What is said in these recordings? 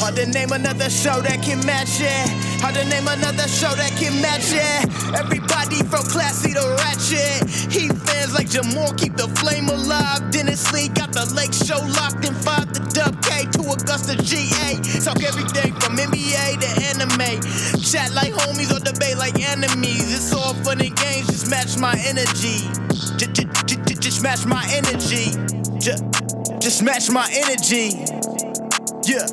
Hard to name another show that can match it. Hard to name another show that can match it. Everybody from classy to ratchet. Heat fans like Jamaal keep the flame alive. Dennis Lee got the Lake Show locked in 5 to Dub K to Augusta GA. Talk everything from NBA to anime. Chat like homies or debate like enemies. It's all fun and games, just match my energy. Just match my energy. Just match my energy. Yeah.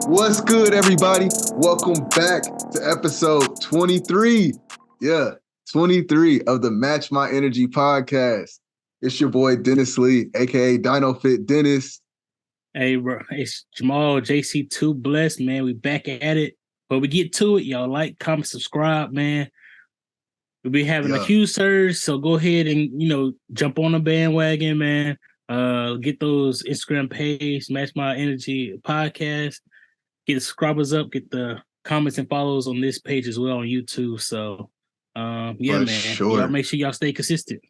What's good, everybody? Welcome back to episode 23. Yeah, 23 of the Match My Energy podcast. It's your boy, Dennis Lee, a.k.a. DINO Fit Dennis. Hey, bro. It's Jamaal, JC2 Blessed, man. We back at it. But we get to it, y'all. Like, comment, subscribe, man. We'll be having a huge surge, so go ahead and, jump on the bandwagon, man. Get those Instagram page, Match My Energy podcast. Get the subscribers up, get the comments and follows on this page as well on YouTube. So, man. Sure. Y'all make sure y'all stay consistent.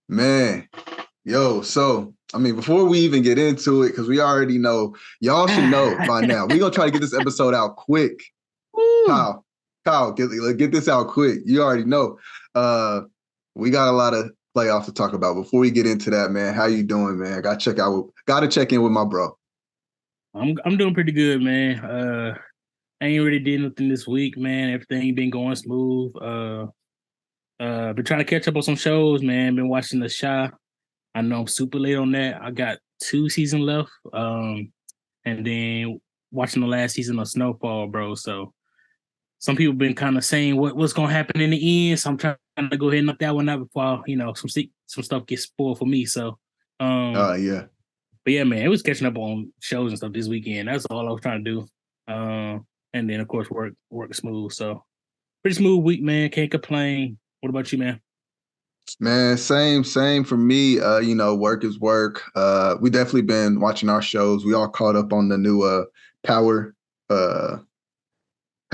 Man, before we even get into it, because we already know, y'all should know by now, we're going to try to get this episode out quick. Kyle, get this out quick. You already know. We got a lot of playoffs to talk about. Before we get into that, man, how you doing, man? Got to check in with my bro. I'm doing pretty good, man. I ain't really did nothing this week, man. Everything been going smooth. Been trying to catch up on some shows, man. Been watching the Shhh. I know I'm super late on that. I got 2 seasons left. And then watching the last season of Snowfall, bro. So some people been kind of saying what's gonna happen in the end. So I'm trying to go ahead and knock that one out before some stuff gets spoiled for me. So yeah. But yeah, man, it was catching up on shows and stuff this weekend. That's all I was trying to do. And then of course work smooth. So pretty smooth week, man. Can't complain. What about you, man? Man, same for me. Work is work. We definitely been watching our shows. We all caught up on the new Power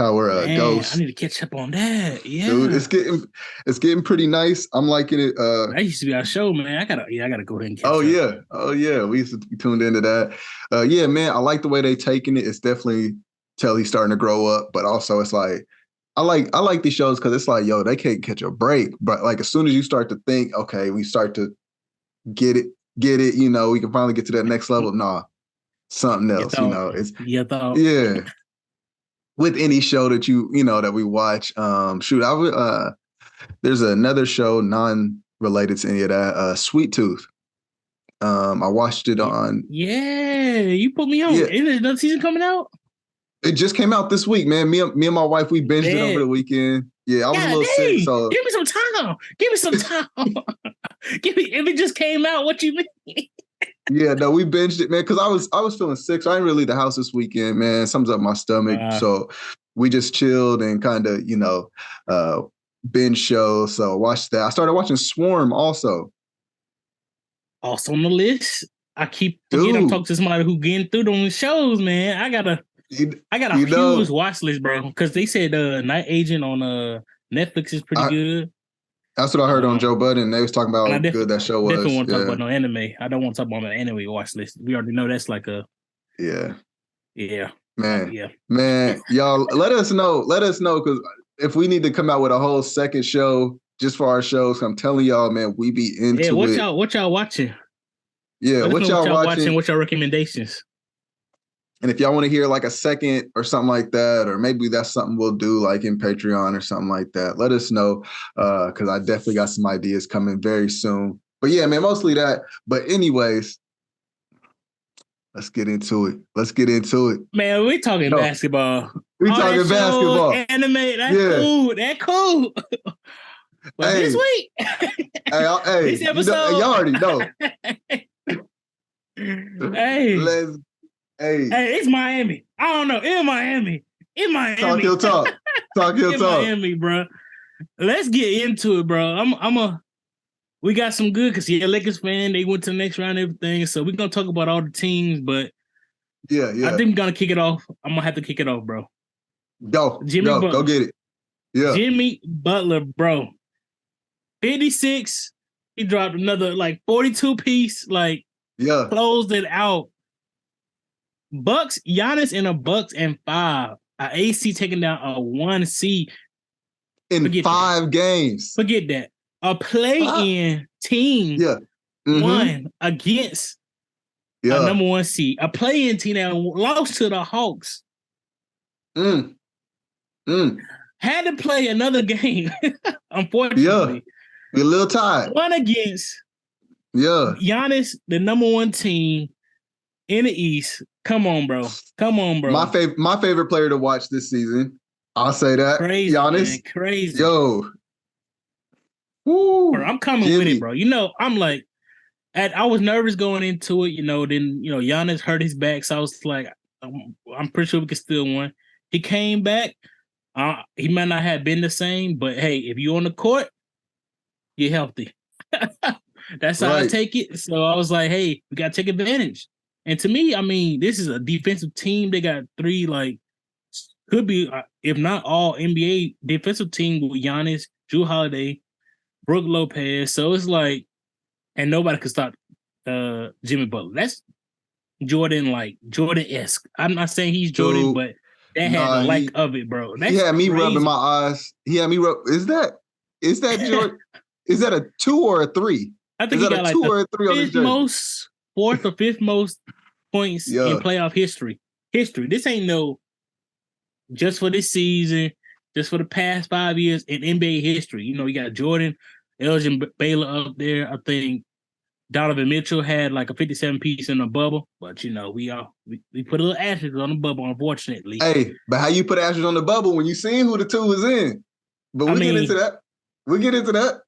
Man, Ghost. I need to catch up on that. Yeah, dude, it's getting pretty nice. I'm liking it. That used to be our show, man. I gotta go ahead and catch up. Oh yeah. We used to be tuned into that. Yeah, man. I like the way they taking it. It's definitely Telly's starting to grow up, but also it's like I like these shows because it's like, they can't catch a break. But like as soon as you start to think, okay, we start to get it, we can finally get to that next level. Nah, something else. Yeah. With any show that that we watch, there's another show non-related to any of that, Sweet Tooth. I watched it on. Yeah, you put me on. Yeah. Is there another season coming out? It just came out this week, man. Me and my wife, we binged it over the weekend. Yeah, I was a little sick, so give me some time. If it just came out, what you mean? Yeah, no, we binged it, man, because I was feeling sick, so I didn't really leave the house this weekend, man. Something's up my stomach, so we just chilled and kind of, binge shows. So I watched that. I started watching Swarm also. Also on the list. I keep forgetting I'm talking to somebody who getting through those shows, man. I got a huge watch list, bro, because they said Night Agent on Netflix is pretty good. That's what I heard on Joe Budden. They was talking about how good that show was. Definitely want to talk about no anime. I don't want to talk about my anime watch list. We already know that's like a man. Y'all let us know because if we need to come out with a whole second show just for our shows, I'm telling y'all, man, we be into it. What y'all watching? Yeah, what y'all watching? What's your recommendations? And if y'all want to hear like a second or something like that, or maybe that's something we'll do like in Patreon or something like that, let us know because I definitely got some ideas coming very soon. But yeah, man, mostly that. But anyways, let's get into it. Man, we talking basketball. We talking basketball. Anime, that's cool. But this week, this episode, y'all already know. Hey, it's Miami. I don't know. In Miami. Talk your talk. Miami, bro. Let's get into it, bro. We got some good because Lakers fan. They went to the next round and everything. So we're gonna talk about all the teams, but yeah. I think we're gonna kick it off. I'm gonna have to kick it off, bro. Go get it. Yeah. Jimmy Butler, bro. 56. He dropped another 42 piece, closed it out. Bucks, Giannis in a Bucks and 5. A AC taking down a 1 seed. In Forget 5 games. Forget that. A play-in team won against a number 1 seed. A play-in team that lost to the Hawks. Had to play another game, unfortunately. You're a little tired. Won against Giannis, the number 1 team in the East. Come on, bro. My favorite player to watch this season. I'll say that. Crazy, Giannis. man. Crazy. Yo. Woo, bro, I'm coming with it, bro. You know, I'm like, I was nervous going into it, then, Giannis hurt his back. So I was like, I'm pretty sure we could still win. He came back. He might not have been the same, but hey, if you're on the court, you're healthy. That's how I take it. So I was like, hey, we got to take advantage. And to me, I mean, this is a defensive team. They got 3, could be, if not all, NBA defensive team with Giannis, Jrue Holiday, Brook Lopez. So it's like, and nobody could stop Jimmy Butler. That's Jordan-esque. I'm not saying he's Jordan, but that had the of it, bro. That's he had me crazy. rubbing my eyes. He had me rub. Is that Jordan? Is that a 2 or a 3? I think he got like the 4th or 5th most points in playoff history. This ain't no just for this season, just for the past 5 years in NBA history. You got Jordan, Elgin Baylor up there. I think Donovan Mitchell had like a 57-piece in the bubble, but we put a little asterisk on the bubble, unfortunately. Hey, but how you put asterisk on the bubble when you seen who the 2 was in? But we get into that.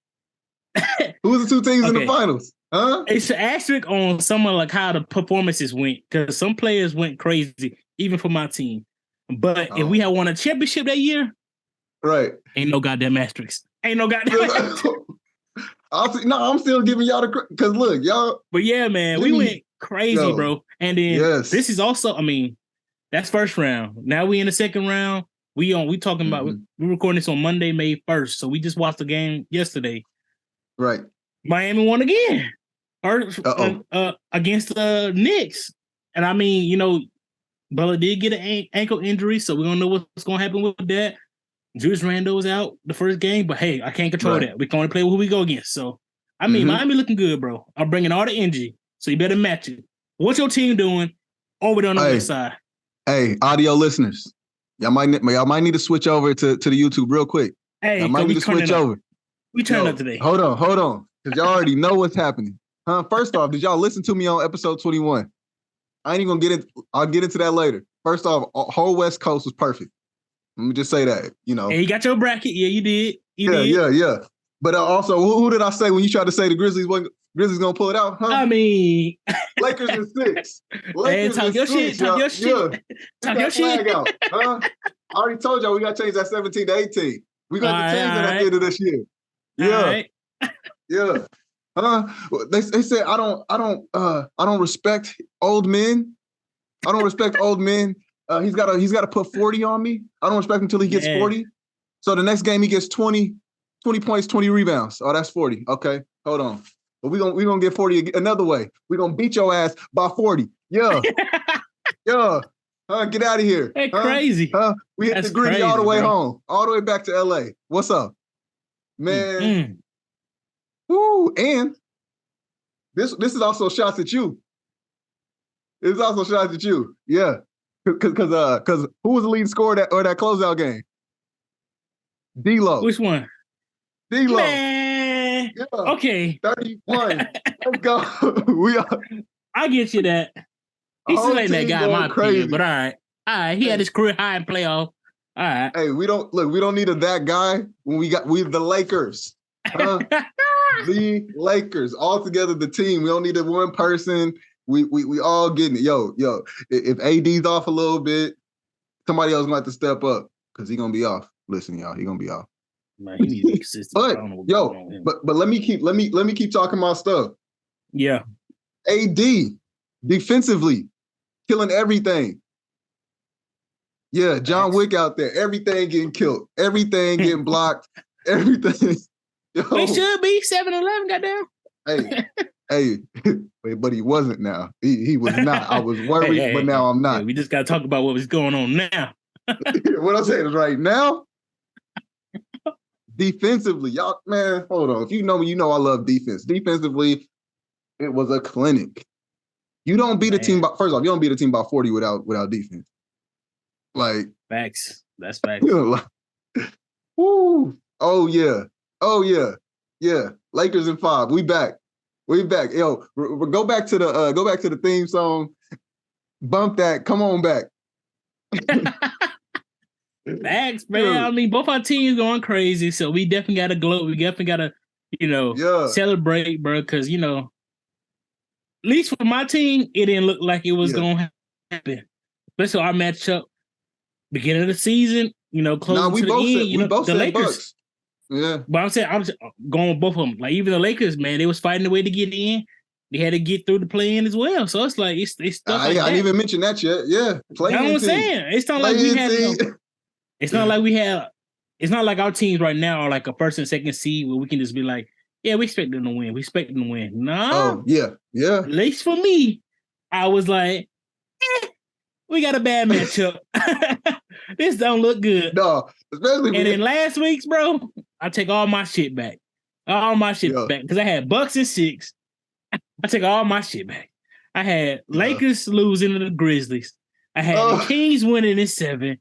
Who's the 2 teams in the finals? Huh? It's an asterisk on someone like how the performances went, because some players went crazy, even for my team. But if we had won a championship that year, right? Ain't no goddamn asterisk. Ain't no goddamn asterisk. I'm still giving y'all the because look, y'all. But yeah, man, we went crazy, bro. And then this is also, I mean, that's first round. Now we in the second round. We talking about we recording this on Monday, May 1st. So we just watched the game yesterday. Right. Miami won again. Against the Knicks. And I mean, Butler did get an ankle injury, so we don't know what's going to happen with that. Julius Randle was out the first game, but hey, I can't control that. We can only play with who we go against. So, I mean, Miami looking good, bro. I'm bringing all the energy, so you better match it. What's your team doing over there on the other side? Hey, audio listeners, y'all might need to switch over to the YouTube real quick. Hey, y'all might need to switch over. We turned up today. Hold on, because y'all already know what's happening. First off, did y'all listen to me on episode 21? I ain't even gonna get it. I'll get into that later. First off, whole West Coast was perfect. Let me just say that, Hey, you got your bracket. Yeah, you did. Yeah. But also, who did I say when you tried to say the Grizzlies gonna pull it out? Huh? I mean, Lakers in 6. Lakers talk your shit. Talk your shit. Talk your shit. Out, huh? I already told y'all we got to change that 17 to 18. We got to change that at the end of this year. Yeah. Yeah. They said I don't respect old men. I don't respect old men. He's got to put 40 on me. I don't respect him until he gets 40. So the next game he gets 20 points, 20 rebounds. Oh, that's 40. Okay, hold on. But we gonna get 40 another way. We're gonna beat your ass by 40. Yeah. Yeah. Get out of here. That's crazy. We hit the gritty all the way home, all the way back to LA. What's up? Man. Woo. And this is also shots at you. It's also shots at you. Yeah. Because who was the leading scorer that closeout game? D-Lo. Which one? D-Lo. Man. Yeah. Okay. 31. Let's go. I get you that. He's still ain't that guy in my opinion, but all right. He had his career high in playoff. All right. Hey, we don't need that guy when we the Lakers. The Lakers. All together, the team. We don't need one person. We all getting it. Yo. If AD's off a little bit, somebody else might have to step up because he's gonna be off. Listen, y'all, he's gonna be off. Man, he needs to be consistent. But let me keep talking about stuff. Yeah. AD defensively killing everything. Yeah, John Wick out there. Everything getting killed. Everything getting blocked. Everything. They should be 7-11, goddamn. Hey, but he wasn't now. He was not. I was worried, but now I'm not. We just got to talk about what was going on now. What I'm saying is right now, defensively, y'all, man, hold on. If you know me, you know I love defense. Defensively, it was a clinic. You don't beat a team by, first off, you don't beat a team by 40 without defense. Like facts. That's facts. Like, woo. Oh yeah. Yeah. Lakers in 5. We back. Yo, go back to the theme song. Bump that. Come on back. Facts, man. I mean, both our teams going crazy, so we definitely got to glow. We definitely got to, celebrate, bro. Because at least for my team, it didn't look like it was going to happen. Especially our matchup, beginning of the season, closing to the end. We both the said Lakers. Bucks. Yeah, but I'm just going with both of them. Like even the Lakers, man, they was fighting the way to get in. They had to get through the play-in as well. So it's like it's stuff like that. I didn't even mention that yet. Yeah, play-in. That's what I'm saying. It's not like we had. It's not like we have. It's not like our teams right now are like a first and second seed where we can just be like, yeah, we expect them to win. We expect them to win. No. Oh yeah. At least for me, I was like, we got a bad matchup. This don't look good. No, especially. And then last week's, bro, I take all my shit back. All my shit back. Because I had Bucks in 6. I take all my shit back. I had Lakers losing to the Grizzlies. I had the Kings winning in 7.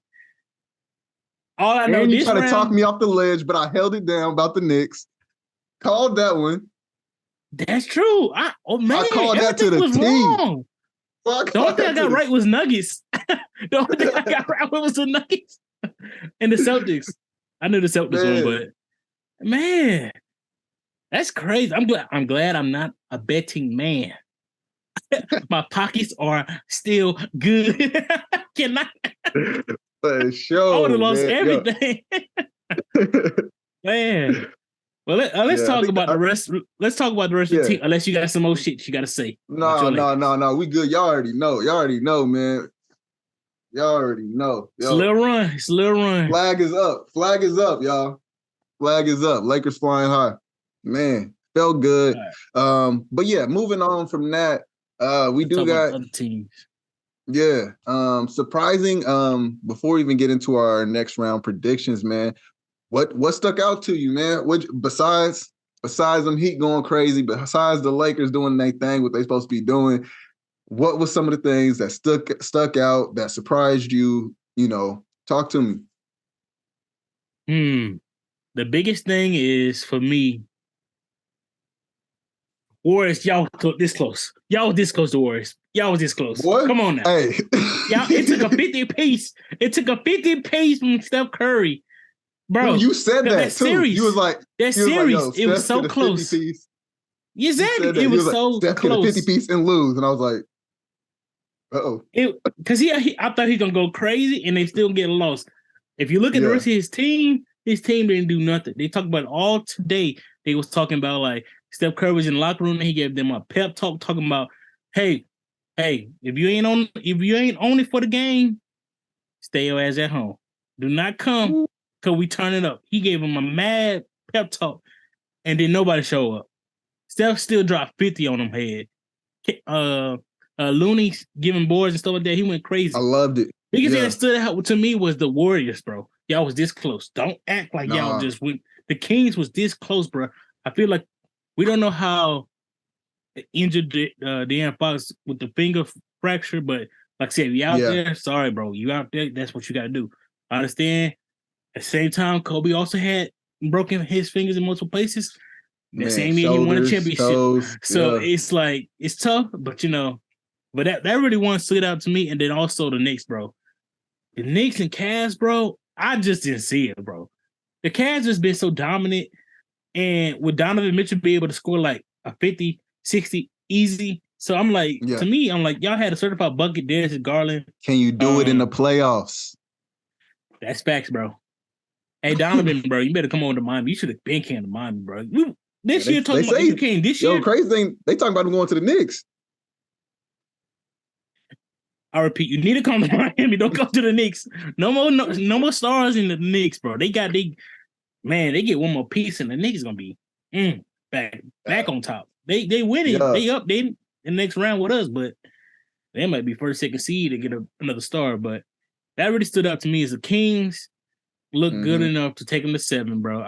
All I know, you trying to talk me off the ledge, but I held it down about the Knicks. Called that one. That's true. I called that to the team. Wrong. The only thing I got right was Nuggets. The only thing I got right was the Nuggets and the Celtics. I knew the Celtics won, but man, that's crazy. I'm glad I'm not a betting man. My pockets are still good. Cannot. For sure. I would have lost everything. Man. Well, let's talk about the rest. Let's talk about the rest of the team. Unless you got some more shit you got to say. No. We good. Y'all already know, man. Y'all already know. Yo. It's a little run. Flag is up, y'all. Flag is up. Lakers flying high. Man, felt good. Right. But yeah, moving on from that, we do got other teams. Yeah. Surprising. Before we even get into our next round predictions, man. What stuck out to you, man? What besides them Heat going crazy, besides the Lakers doing their thing, what they supposed to be doing, what was some of the things that stuck out that surprised you? Talk to me. The biggest thing is for me, Warriors. Y'all this close. Y'all was this close to Warriors. Y'all was this close. What? Come on now. Hey, y'all. It took a 50 piece. It took a 50 piece from Steph Curry. Bro, you said that too. Series, you was like that series. Like, it was so close. Exactly, it was so Steph close. Get a 50 piece and lose, and I was like, because I thought he gonna go crazy, and they still get lost. If you look at the rest of his team didn't do nothing. They talked about it all today. They was talking about like Steph Curry was in the locker room, and he gave them a pep talk, talking about, hey, if you ain't on it for the game, stay your ass at home. Do not come. Because we turn it up. He gave him a mad pep talk, and then nobody show up. Steph still dropped 50 on them head. Looney giving boards and stuff like that. He went crazy. I loved it. Biggest thing that stood out to me was the Warriors, bro. Y'all was this close. Don't act like y'all just went. The Kings was this close, bro. I feel like we don't know how injured De'Aaron Fox with the finger fracture, but like I said, you out there, sorry, bro. You out there, that's what you got to do. I understand. At the same time, Kobe also had broken his fingers in multiple places. The same year he won a championship. Toes, so it's like, it's tough, but but that really one stood out to me. And then also the Knicks, bro. The Knicks and Cavs, bro, I just didn't see it, bro. The Cavs just been so dominant. And with Donovan Mitchell be able to score like a 50, 60 easy. So I'm like, to me, I'm like, y'all had a certified bucket, Darius Garland. Can you do it in the playoffs? That's facts, bro. Hey, Donovan, bro, you better come on to Miami. You should have been came to Miami, bro. This year, talking about you came this year. Crazy thing, they talking about him going to the Knicks. I repeat, you need to come to Miami. Don't go to the Knicks. No more stars in the Knicks, bro. They get one more piece, and the Knicks gonna be back on top. They winning. Yeah. They up. They in the next round with us, but they might be first, second seed to get another star. But that really stood out to me as the Kings look good enough to take them to 7, bro.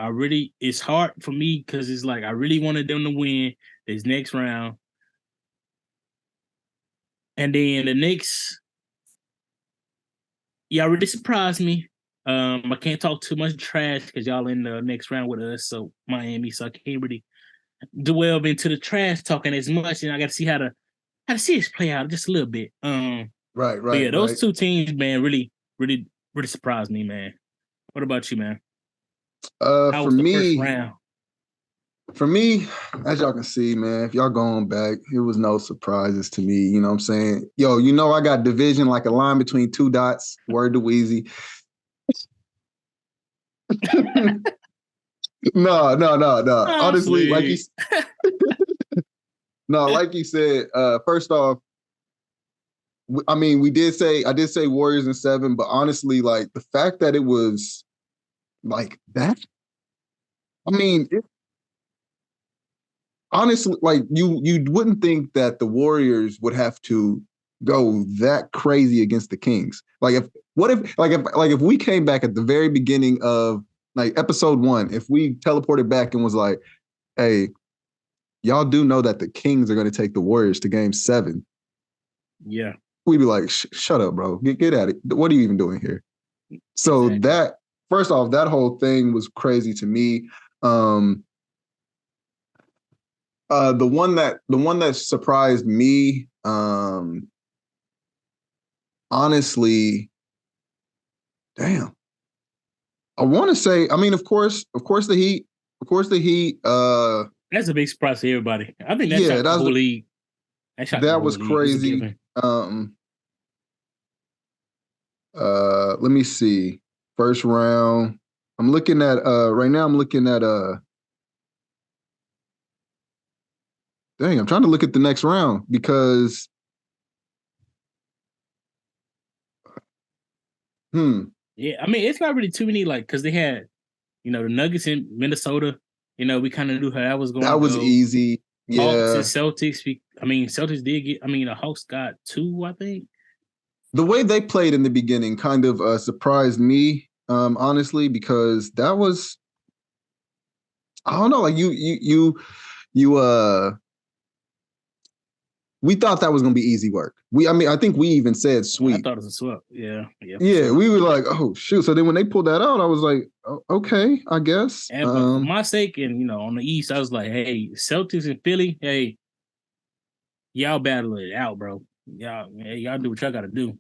It's hard for me because it's like I really wanted them to win this next round. And then the Knicks, y'all really surprised me. I can't talk too much trash because y'all in the next round with us, so Miami, so I can't really delve into the trash talking as much, and I got to see how to see this play out just a little bit. Right. But yeah, those two teams, man, really surprised me, man. What about you, man? How was the first round? For me, as y'all can see, man, if y'all going back, it was no surprises to me. You know what I'm saying? Yo, I got division like a line between two dots. Word to Wheezy. No. Honestly, like you no, like you said, first off, I mean, I did say Warriors in 7, but honestly, like the fact that it was like that, I mean, honestly, like you wouldn't think that the Warriors would have to go that crazy against the Kings. Like if we came back at the very beginning of like episode 1, if we teleported back and was like, hey, y'all do know that the Kings are going to take the Warriors to game 7. Yeah. We'd be like, shut up, bro. Get at it. What are you even doing here? So that, first off, that whole thing was crazy to me. The one that surprised me, honestly, damn. I want to say, I mean, of course, the Heat. That's a big surprise to everybody. I think that's the whole league. That was crazy. Let me see. First round. I'm looking at right now. I'm looking at dang, I'm trying to look at the next round because yeah, I mean, it's not really too many, like, because they had, the Nuggets in Minnesota. We kind of knew how that was going. That was easy. Yeah. Hawks and Celtics. Celtics did get. The Hawks got 2, I think. The way they played in the beginning kind of surprised me, honestly, because that was, I don't know, like you we thought that was going to be easy work. I think we even said sweet. I thought it was a sweep. Yeah. Yeah, sure. We were like, oh shoot. So then when they pulled that out, I was like, oh, okay, I guess. And for my sake, and on the East, I was like, hey, Celtics and Philly, hey, y'all battle it out, bro. Y'all do what y'all got to do.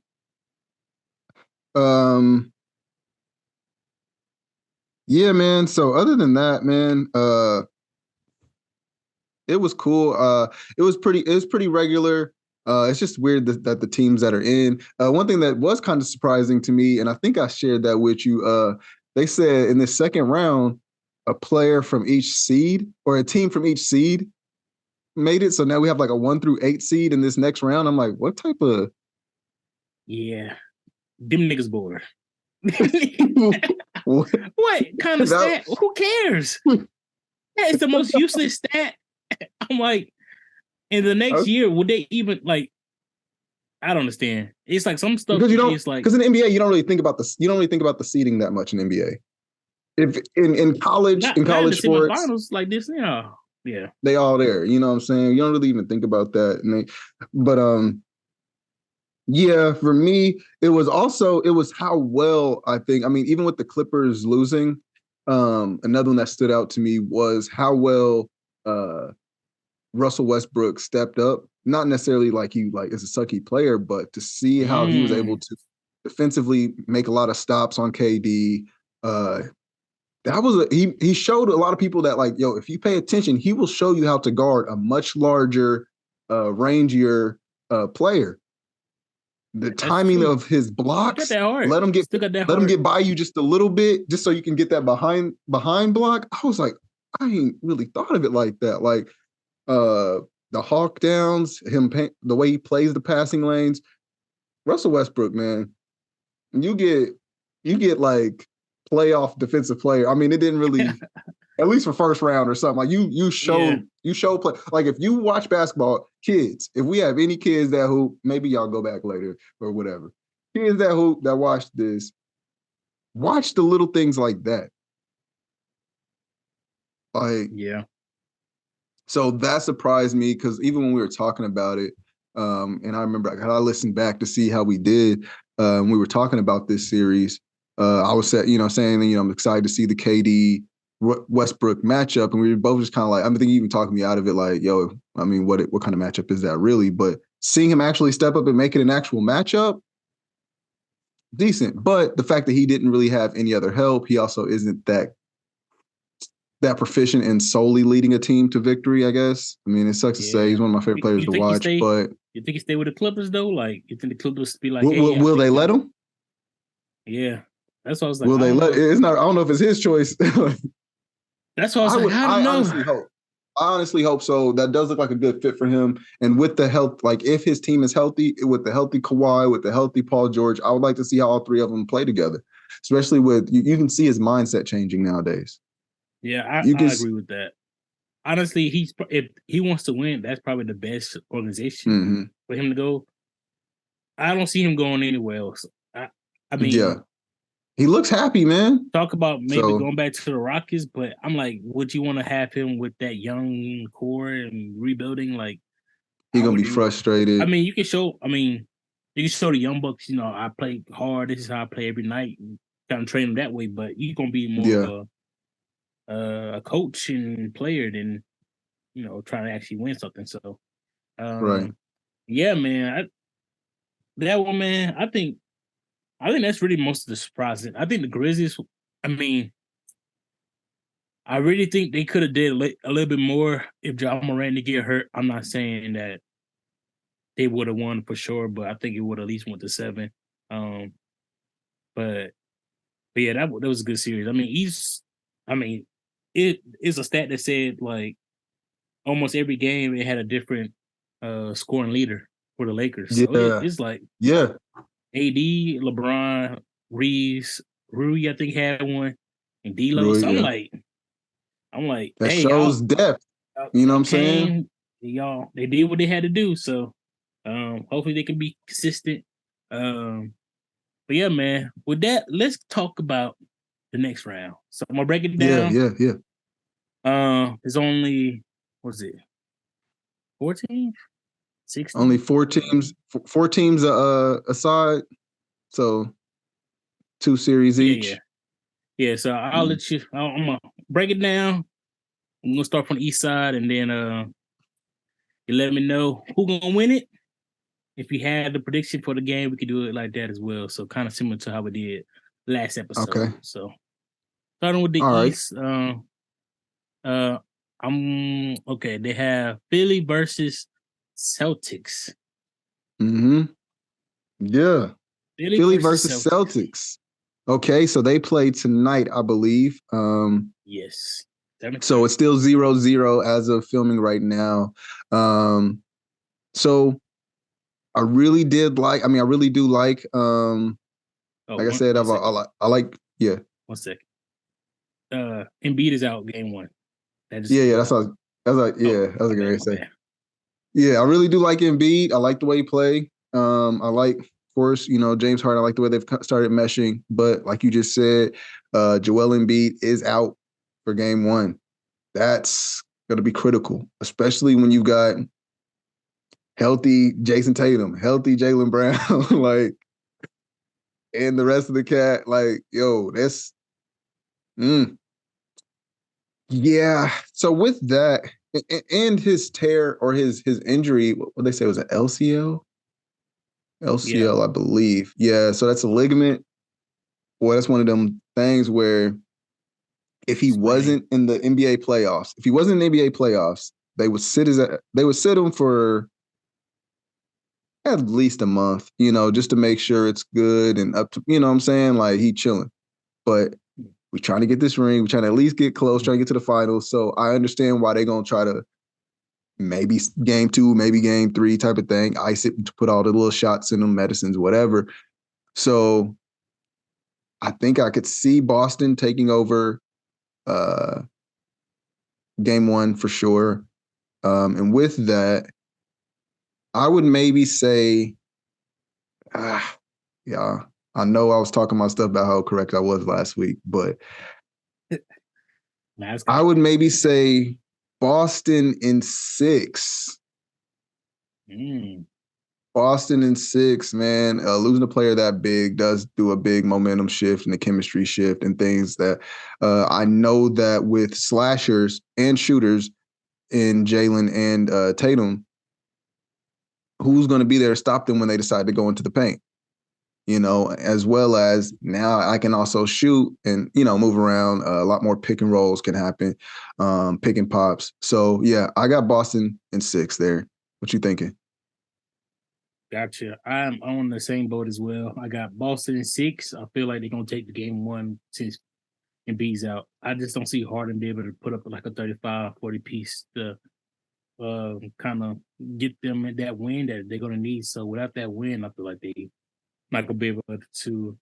Yeah, man. So other than that, man, it was cool. It was pretty regular. It's just weird that the teams that are in. One thing that was kind of surprising to me, and I think I shared that with you. They said in the second round, a player from each seed or a team from each seed made it. So now we have like a 1 through 8 seed in this next round. I'm like, what type of? Yeah, them niggas bored. What kind of stat? Who cares? That is the most useless stat. I'm like, in the next year, would they even like? I don't understand. It's like some stuff because in the NBA you don't really think about the seeding that much in the NBA. If in college sports, finals like this, yeah, they all there. You know what I'm saying? You don't really even think about that. Yeah, for me, it was how well I think. I mean, even with the Clippers losing, another one that stood out to me was how well Russell Westbrook stepped up. Not necessarily like he is a sucky player, but to see how he was able to defensively make a lot of stops on KD. He showed a lot of people that if you pay attention, he will show you how to guard a much larger, rangier player. The timing of his blocks, let him get by you just a little bit, just so you can get that behind block. I was like, I ain't really thought of it like that. Like the hawk downs, the way he plays the passing lanes. Russell Westbrook, man, you get like playoff defensive player. I mean, it didn't really at least for first round or something. Like you show play. Like if you watch basketball, kids, if we have any kids that who maybe y'all go back later or whatever, kids that watch this, watch the little things like that. Like Yeah. So that surprised me because even when we were talking about it, and I remember I listened back to see how we did. We were talking about this series. I was saying, I'm excited to see the KD Westbrook matchup, and we were both just kind of like, I think even talking me out of it, like, yo, I mean, what kind of matchup is that really? But seeing him actually step up and make it an actual matchup, decent. But the fact that he didn't really have any other help, he also isn't that proficient in solely leading a team to victory, I guess. I mean, it sucks to say he's one of my favorite players to watch, but you think he stay with the Clippers though? Like, you think the Clippers be like, will they let him? Yeah, that's what I was like. Will they let? It's not. I don't know if it's his choice. That's what I was like. I honestly hope. I honestly hope so. That does look like a good fit for him. And with the health, like if his team is healthy, with the healthy Kawhi, with the healthy Paul George, I would like to see how all three of them play together. Especially with you can see his mindset changing nowadays. Yeah, I agree with that. Honestly, if he wants to win, that's probably the best organization for him to go. I don't see him going anywhere else. I mean, yeah, he looks happy, man. Talk about maybe going back to the Rockets, but I'm like, would you want to have him with that young core and rebuilding? Like, he's gonna be frustrated. I mean, you can show the young bucks. I play hard. This is how I play every night. And kind of train them that way, but you're gonna be more of a coach and player than trying to actually win something. So, right. Yeah, man. That one, man. I think that's really most of the surprises. I think the Grizzlies. I mean, I really think they could have did a little bit more if Ja Morant didn't get hurt. I'm not saying that they would have won for sure, but I think it would at least went to 7. But yeah, that was a good series. I mean, it is a stat that said like almost every game it had a different scoring leader for the Lakers. So it's like AD, LeBron, Reeves, Rui, I think had one, and D'Lo. So I'm like, that hey, shows depth. You know what I'm saying? They did what they had to do. So hopefully they can be consistent. But yeah, man. With that, let's talk about the next round. So I'm gonna break it down. Yeah. There's only 14? 16? Only 4 teams. 4 teams aside. So 2 series each. Yeah. So I'll let you. I'm gonna break it down. I'm gonna start from the east side, and then you let me know who gonna win it. If you had the prediction for the game, we could do it like that as well. So kind of similar to how we did last episode. Okay. So starting with the East, I'm okay. They have Philly versus Celtics. Yeah. Philly versus Celtics. Okay, so they play tonight, I believe. Yes. So it's still 0-0 as of filming right now. So I really do like, like I said, I like, yeah. 1 second. Embiid is out game 1. That's what I was going to say. Yeah, I really do like Embiid. I like the way he play. I like, of course, James Harden. I like the way they've started meshing. But like you just said, Joel Embiid is out for game 1. That's going to be critical, especially when you got healthy Jason Tatum, healthy Jaylen Brown, like, and the rest of the cat. Like, yo, that's, yeah. So with that, and his tear or his injury, what they say was an LCL? LCL, I believe. Yeah, so that's a ligament. Boy, that's one of them things where if he wasn't in the NBA playoffs, they would sit him for at least a month, just to make sure it's good and up to, what I'm saying? Like, he chilling. But we're trying to get this ring. We're trying to at least get close, trying to get to the finals. So I understand why they're going to try to maybe game 2, maybe game 3 type of thing, ice it, to put all the little shots in them, medicines, whatever. So I think I could see Boston taking over game one for sure. And with that, I would maybe say, yeah, I know I was talking my stuff about how correct I was last week, but I would maybe say Boston in 6. Boston in 6, man. Losing a player that big does do a big momentum shift and a chemistry shift and things that I know that with slashers and shooters in Jalen and Tatum, who's going to be there to stop them when they decide to go into the paint? As well as now I can also shoot and, move around. A lot more pick and rolls can happen, pick and pops. So, yeah, I got Boston in 6 there. What you thinking? Gotcha. I'm on the same boat as well. I got Boston in 6. I feel like they're going to take the game one since Embiid's out. I just don't see Harden be able to put up like a 35, 40 piece to kind of get them in that win that they're going to need. So without that win, I feel like they're not going to be able to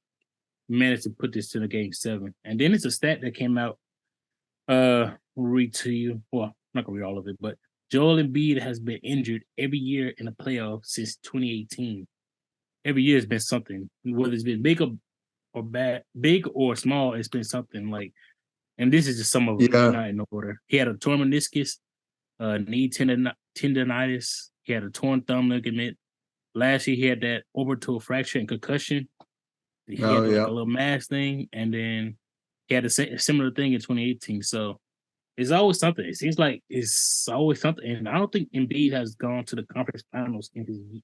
manage to put this to the game 7. And then it's a stat that came out. Read to you. Well, I'm not going to read all of it, but Joel Embiid has been injured every year in the playoffs since 2018. Every year has been something, whether it's been big or bad, big or small. It's been something like, and this is just some of it, not in order. He had a torn meniscus, knee tendonitis. He had a torn thumb ligament. Last year, he had that orbital fracture and concussion. He had like a little mass thing, and then he had a similar thing in 2018. So it's always something. It seems like it's always something. And I don't think Embiid has gone to the conference finals in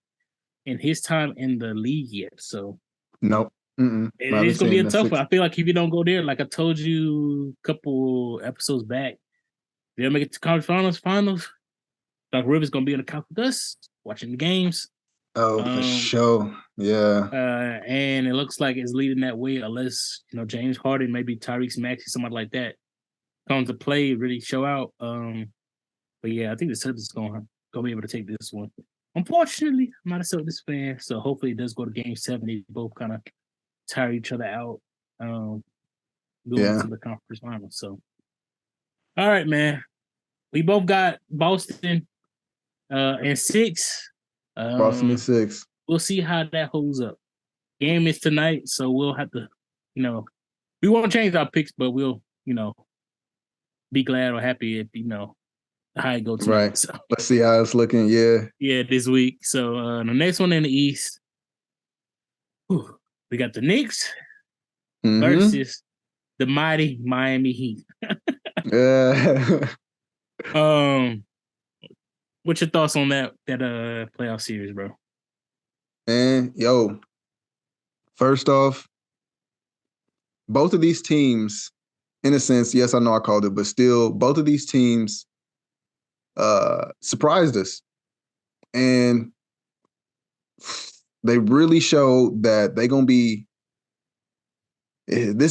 his time in the league yet. So nope. It's gonna be a tough one. I feel like if you don't go there, like I told you a couple episodes back, they'll make it to conference finals. Doc Rivers gonna be in the couch with us, watching the games. Oh, for sure. Yeah. And it looks like it's leading that way, unless James Harden, maybe Tyrese Maxey, somebody like that, comes to play, really show out. But yeah, I think the Celtics gonna be able to take this one. Unfortunately, I'm not a Celtics fan, so hopefully it does go to game 7. They both kind of tire each other out. Going to the conference finals. So, all right, man. We both got Boston in 6. Boston in 6. We'll see how that holds up. Game is tonight, so we'll have to, we won't change our picks, but we'll, be glad or happy if how it goes tonight. Right. So, let's see how it's looking. Yeah, this week. So the next one in the East, we got the Knicks versus the mighty Miami Heat. Yeah. What's your thoughts on that playoff series, bro? Man, first off, both of these teams, in a sense, yes, I know I called it, but still, both of these teams surprised us. And they really showed that this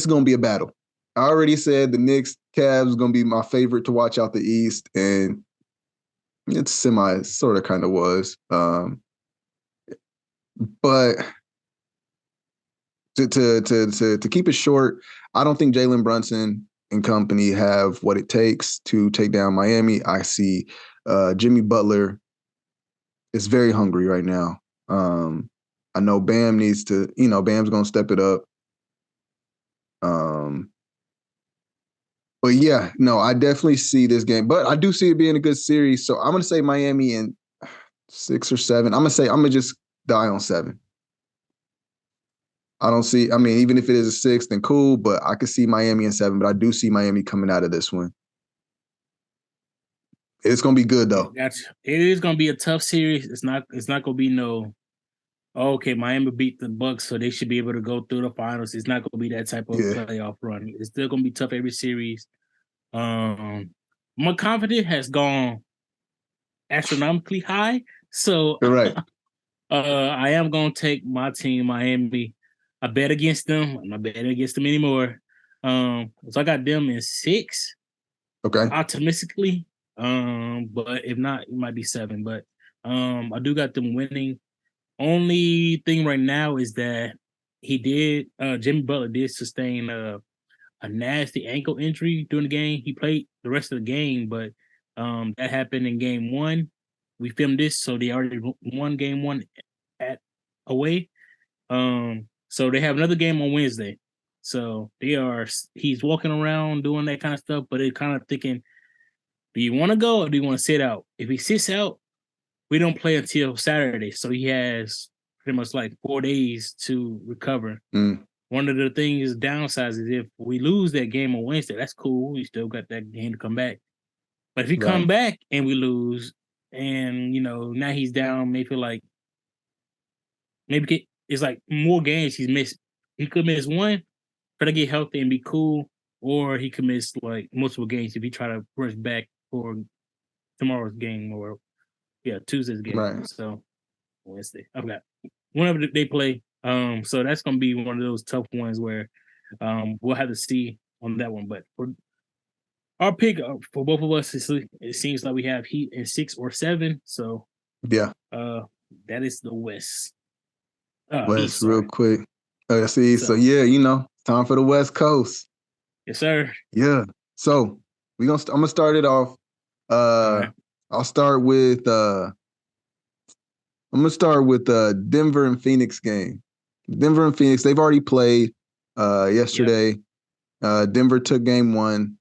is going to be a battle. I already said the Knicks, Cavs is going to be my favorite to watch out the East, and it's sort of kind of was. But to keep it short, I don't think Jalen Brunson and company have what it takes to take down Miami. I see Jimmy Butler is very hungry right now. I know Bam needs to, Bam's going to step it up. But yeah, no, I definitely see this game. But I do see it being a good series. So I'm going to say Miami in 6 or 7. I'm going to just die on 7. Even if it is a 6, then cool, but I could see Miami in 7, but I do see Miami coming out of this one. It's going to be good, though. It is going to be a tough series. It's not going to be Miami beat the Bucks, so they should be able to go through the finals. It's not going to be that type of playoff run. It's still going to be tough every series. My confidence has gone astronomically high, so right. I am going to take my team, Miami. I bet against them. I'm not betting against them anymore. So I got them in 6. Okay. Optimistically. But if not, it might be 7. But I do got them winning. Only thing right now is that Jimmy Butler did sustain a nasty ankle injury during the game. He played the rest of the game, but that happened in game one. We filmed this, so they already won game one at away. So they have another game on Wednesday. So he's walking around doing that kind of stuff, but they're kind of thinking, do you want to go or do you want to sit out? If he sits out, we don't play until Saturday. So he has pretty much like 4 days to recover. One of the things downsides is if we lose that game on Wednesday, that's cool. We still got that game to come back. But if he come back and we lose, and now he's down, maybe it's like more games he's missed. He could miss one, try to get healthy and be cool, or he could miss like multiple games if he try to rush back for tomorrow's game or Tuesday's game. Right. So Wednesday, I forgot. Whenever they play. So that's gonna be one of those tough ones where we'll have to see on that one. But for our pick for both of us, it seems like we have Heat in 6 or 7. So yeah, that is the West. West, real quick. See, so yeah, time for the West Coast. Yes, sir. Yeah. So I'm gonna start it off. I'll start with Denver and Phoenix game. Denver and Phoenix, they've already played yesterday. Yep. Denver took game one,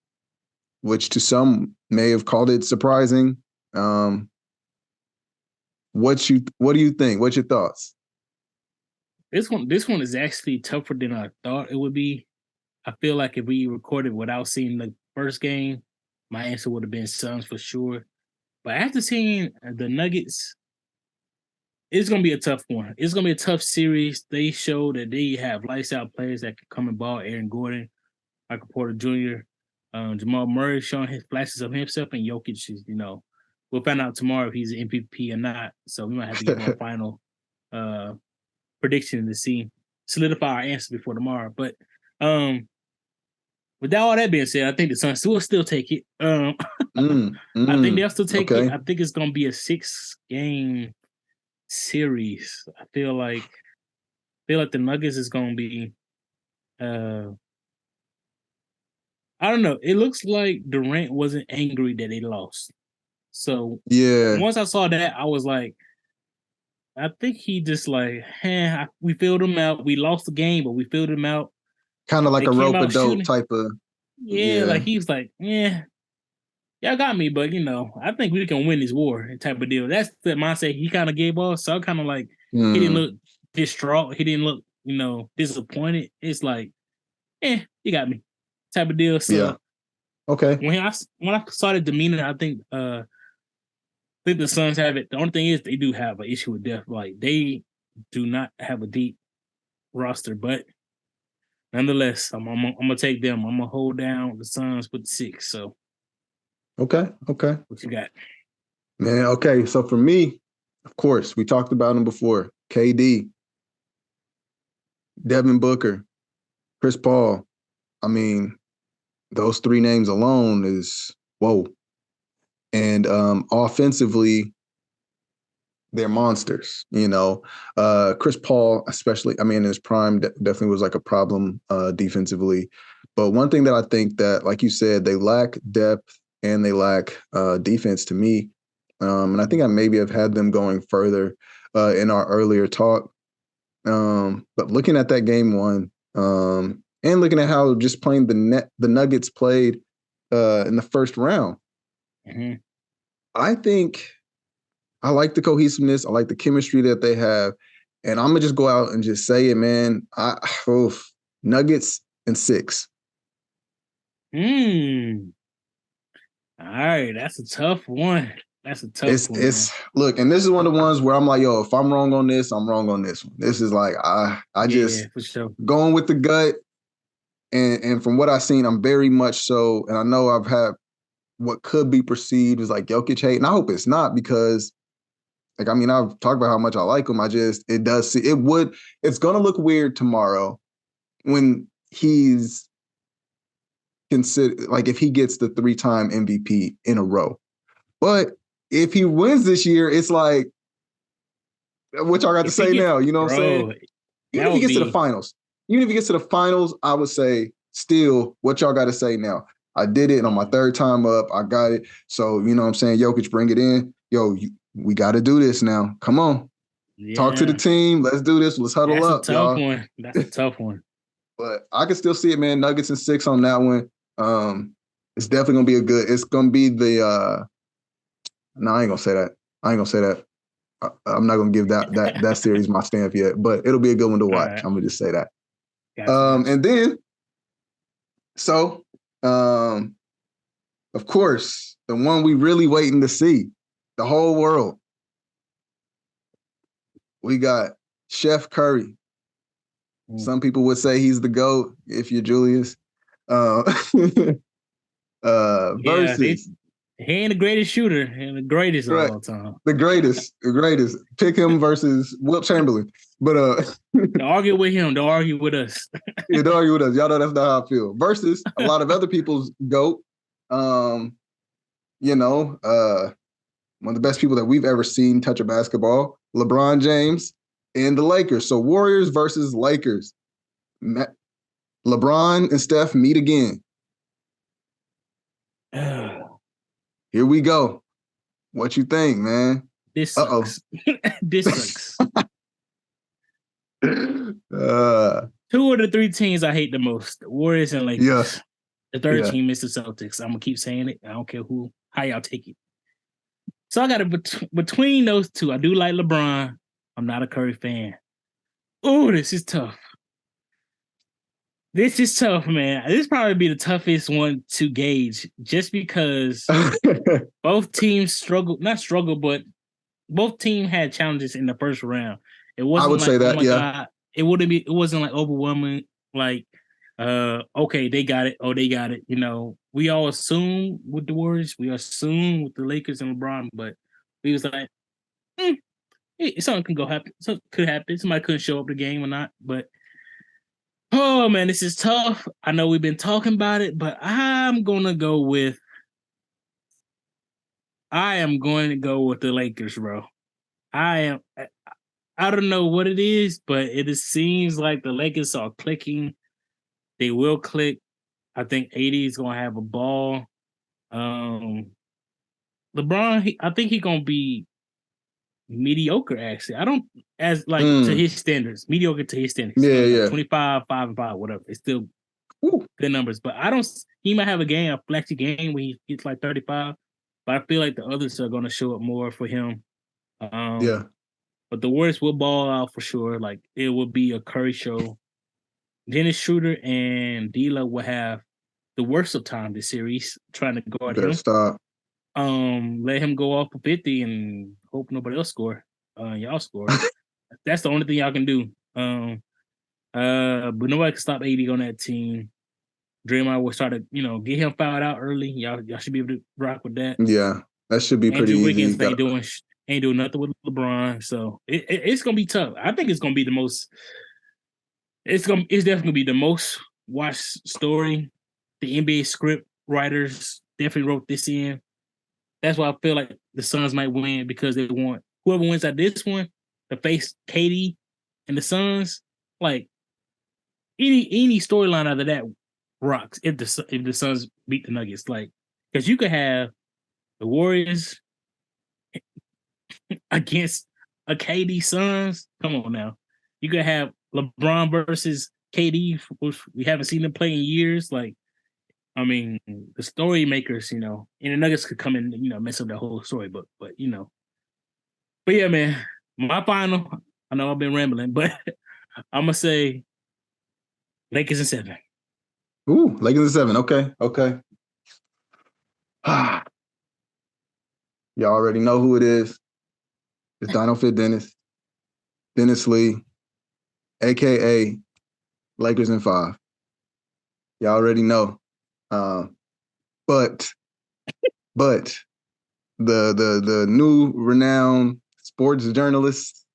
which to some may have called it surprising. What do you think? What's your thoughts? This one is actually tougher than I thought it would be. I feel like if we recorded without seeing the first game, my answer would have been Suns for sure. But after seeing the Nuggets, it's going to be a tough one. It's going to be a tough series. They show that they have lights out players that can come and ball. Aaron Gordon, Michael Porter Jr., Jamal Murray showing his flashes of himself, and Jokic is, we'll find out tomorrow if he's an MVP or not. So we might have to get our final prediction to see, solidify our answer before tomorrow. But without all that being said, I think the Suns will still take it. I think they'll still take it. I think it's going to be a 6-game series. I feel like the Nuggets is going to be. I don't know. It looks like Durant wasn't angry that they lost. So once I saw that, I was like, I think he just like, we filled him out. We lost the game, but we filled him out. Kind of like a rope-a-dope type of. Like he was like, y'all got me, but I think we can win this war type of deal. That's the mindset he kind of gave us. So I kind of like he didn't look distraught. He didn't look, disappointed. It's like, you got me type of deal. So okay. When I saw the demeanor, I think the Suns have it. The only thing is they do have an issue with depth. Like they do not have a deep roster, but nonetheless, I'm gonna take them. I'm gonna hold down the Suns with 6. So okay. What you got? Man, okay. So for me, of course, we talked about him before. KD, Devin Booker, Chris Paul. I mean, those 3 names alone is whoa. And offensively, they're monsters, Chris Paul, especially, in his prime, definitely was like a problem defensively. But one thing that I think that, like you said, they lack depth and they lack defense to me. And I think I maybe have had them going further in our earlier talk. But looking at that game one and looking at how just playing the Nuggets played in the first round, I think I like the cohesiveness. I like the chemistry that they have. And I'm going to just go out and just say it, man. Nuggets in 6. All right. That's a tough one. Look, and this is one of the ones where I'm like, yo, if I'm wrong on this, I'm wrong on this one. This is like, I just for sure. Going with the gut. And from what I've seen, I'm very much so. And I know I've had what could be perceived as like Jokic hate. And I hope it's not because I've talked about how much I like him. It's going to look weird tomorrow when he's considered, like if he gets the 3-time MVP in a row. But if he wins this year, it's like, what y'all got to say now? You know what I'm saying? Even if he gets to the finals, I would say still, what y'all got to say now? I did it on my third time up. I got it. So, you know what I'm saying? Jokic, bring it in. Yo, we got to do this now. Come on. Yeah. Talk to the team. Let's do this. Let's huddle That's up, a tough y'all. one. That's a tough one. But I can still see it, man. Nuggets and 6 on that one. It's definitely gonna be it's gonna be the no, I ain't gonna say that. I'm not gonna give that series my stamp yet, but it'll be a good one to watch. Right. I'm gonna just say that. Gotcha. And then of course, the one we really waiting to see, the whole world. We got Chef Curry. Some people would say he's the GOAT if you're Julius. Versus he ain't the greatest shooter and the greatest of all time. The greatest. Pick him versus Wilt Chamberlain. But don't argue with him. Don't argue with us. Yeah, don't argue with us. Y'all know that's not how I feel. Versus a lot of other people's GOAT. One of the best people that we've ever seen touch a basketball, LeBron James and the Lakers. So Warriors versus Lakers. LeBron and Steph meet again. Here we go. What you think, man? This sucks. This sucks. 2 of the 3 teams I hate the most, the Warriors and Lakers. Yeah. The third team is the Celtics. I'm going to keep saying it. I don't care how y'all take it. So I got it between those two. I do like LeBron. I'm not a Curry fan. Oh, this is tough. This is tough, man. This probably be the toughest one to gauge just because both teams but both teams had challenges in the first round. It wasn't I would say that, God, it wasn't like overwhelming, like, okay, they got it. Oh, they got it. You know, we all assume with the Warriors, we assume with the Lakers and LeBron, but we was like, something could happen. Somebody couldn't show up the game or not, but oh man, this is tough. I know we've been talking about it, but I am going to go with the Lakers, bro. I don't know what it is, but it seems like the Lakers are clicking. They will click. I think AD is going to have a ball. LeBron, I think he's going to be mediocre, actually. To his standards. Mediocre to his standards. Yeah. 25, 5 and 5, whatever. It's still good numbers. But he might have a flashy game where he gets like 35. But I feel like the others are going to show up more for him. But the Warriors will ball out for sure. Like, it will be a Curry show. Dennis Schroeder and D'Lo will have the worst of time this series trying to guard him. Stop. Let him go off for 50 and hope nobody else score. Y'all score. That's the only thing y'all can do. But nobody can stop AD on that team. Draymond will start to, get him fouled out early. Y'all should be able to rock with that. Yeah, that should be pretty Andrew easy. Wiggins ain't doing nothing with LeBron, so it's gonna be tough. I think it's gonna be the most. It's definitely gonna be the most watched story. The NBA script writers definitely wrote this in. That's why I feel like the Suns might win because they want whoever wins at this one to face KD and the Suns. Like any storyline out of that rocks if the Suns beat the Nuggets. Like, because you could have the Warriors against a KD Suns. Come on now, you could have LeBron versus KD, which we haven't seen them play in years. Like, I mean, the story makers, and the Nuggets could come in, mess up the whole story. But yeah, man, my final. I know I've been rambling, but I'm gonna say Lakers in 7. Ooh, Lakers in 7. Okay. Y'all already know who it is. It's DINO Fit Dennis Lee, aka Lakers in 5. Y'all already know. But the new renowned sports journalist,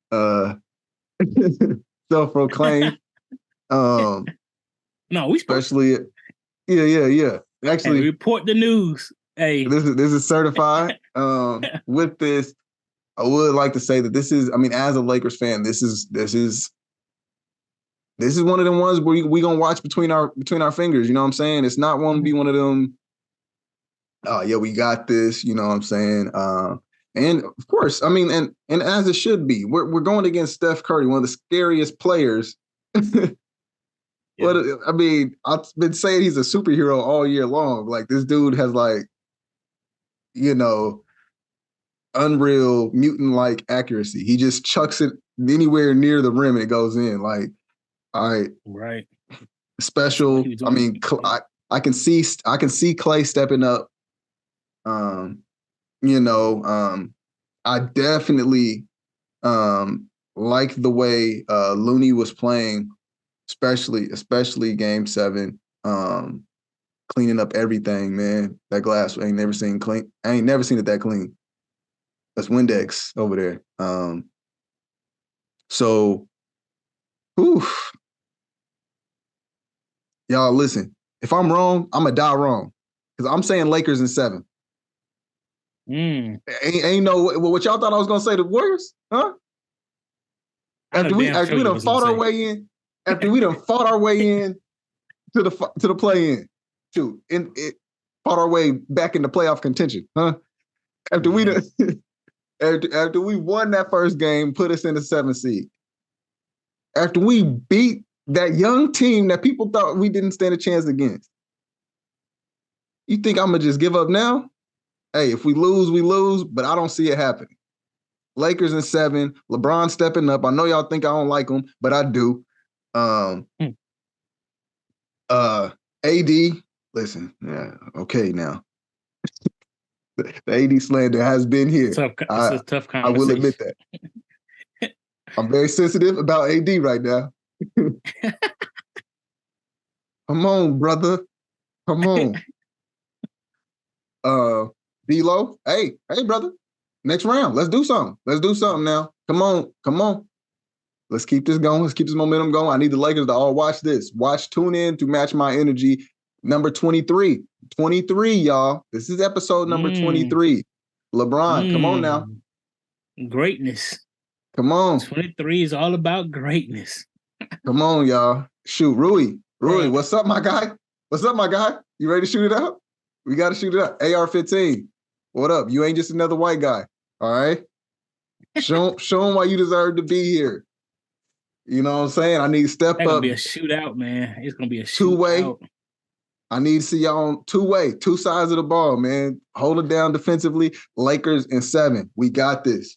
self-proclaimed. No, we especially, yeah. Actually, report the news. Hey, this is certified. With this, I would like to say that this is. I mean, as a Lakers fan, this is this is one of them ones where we gonna watch between our fingers. You know what I'm saying? It's not one to be one of them. Oh yeah, we got this. You know what I'm saying? And of course, I mean, and as it should be, we're going against Steph Curry, one of the scariest players. But I mean, I've been saying he's a superhero all year long. Like this dude has like, you know, unreal mutant-like accuracy. He just chucks it anywhere near the rim and it goes in. Like, all right, special. I mean, I can see Clay stepping up. I definitely like the way Looney was playing, especially Game 7. Cleaning up everything, man. That glass I ain't never seen clean. I ain't never seen it that clean. That's Windex over there. So, whew. Y'all listen. If I'm wrong, I'm gonna die wrong because I'm saying Lakers in 7. Ain't no what y'all thought I was gonna say. The Warriors, huh? After we done fought our way in, to the play-in, fought our way back into playoff contention, huh? After we done, after we won that first game, put us in the 7th seed. After we beat that young team that people thought we didn't stand a chance against. You think I'm gonna just give up now? Hey, if we lose, we lose, but I don't see it happening. Lakers in 7, LeBron stepping up. I know y'all think I don't like him, but I do. AD, listen, yeah, okay now. The AD slander has been here. It's a tough conversation. I will admit that. I'm very sensitive about AD right now. Come on, brother. Come on. D-Lo, hey, brother. Next round. Let's do something. Now. Come on. Let's keep this going. Let's keep this momentum going. I need the Lakers to all watch this. Tune in to match my energy. Number 23. 23, y'all. This is episode number 23. LeBron, come on now. Greatness. Come on. 23 is all about greatness. Come on, y'all. Shoot, Rui, what's up, my guy? You ready to shoot it out? We got to shoot it out. AR-15. What up? You ain't just another white guy. All right? Show him why you deserve to be here. You know what I'm saying? I need to step up. It's going to be a shootout, man. It's going to be a two-way. Shootout. I need to see y'all on two-way, two sides of the ball, man. Hold it down defensively. Lakers in 7. We got this.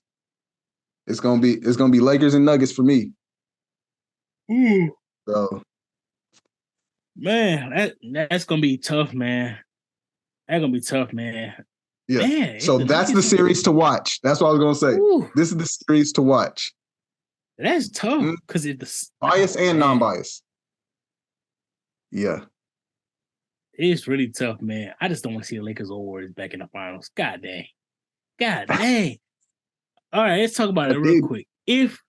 It's gonna be Lakers and Nuggets for me. So, man, that's gonna be tough, man. That's gonna be tough, man. Yeah. Man, so that's the series to watch. That's what I was gonna say. Ooh. This is the series to watch. That's tough because it's bias and non-bias. Yeah. It's really tough, man. I just don't want to see the Lakers or Warriors back in the finals. God dang. All right, let's talk about it real quick. If,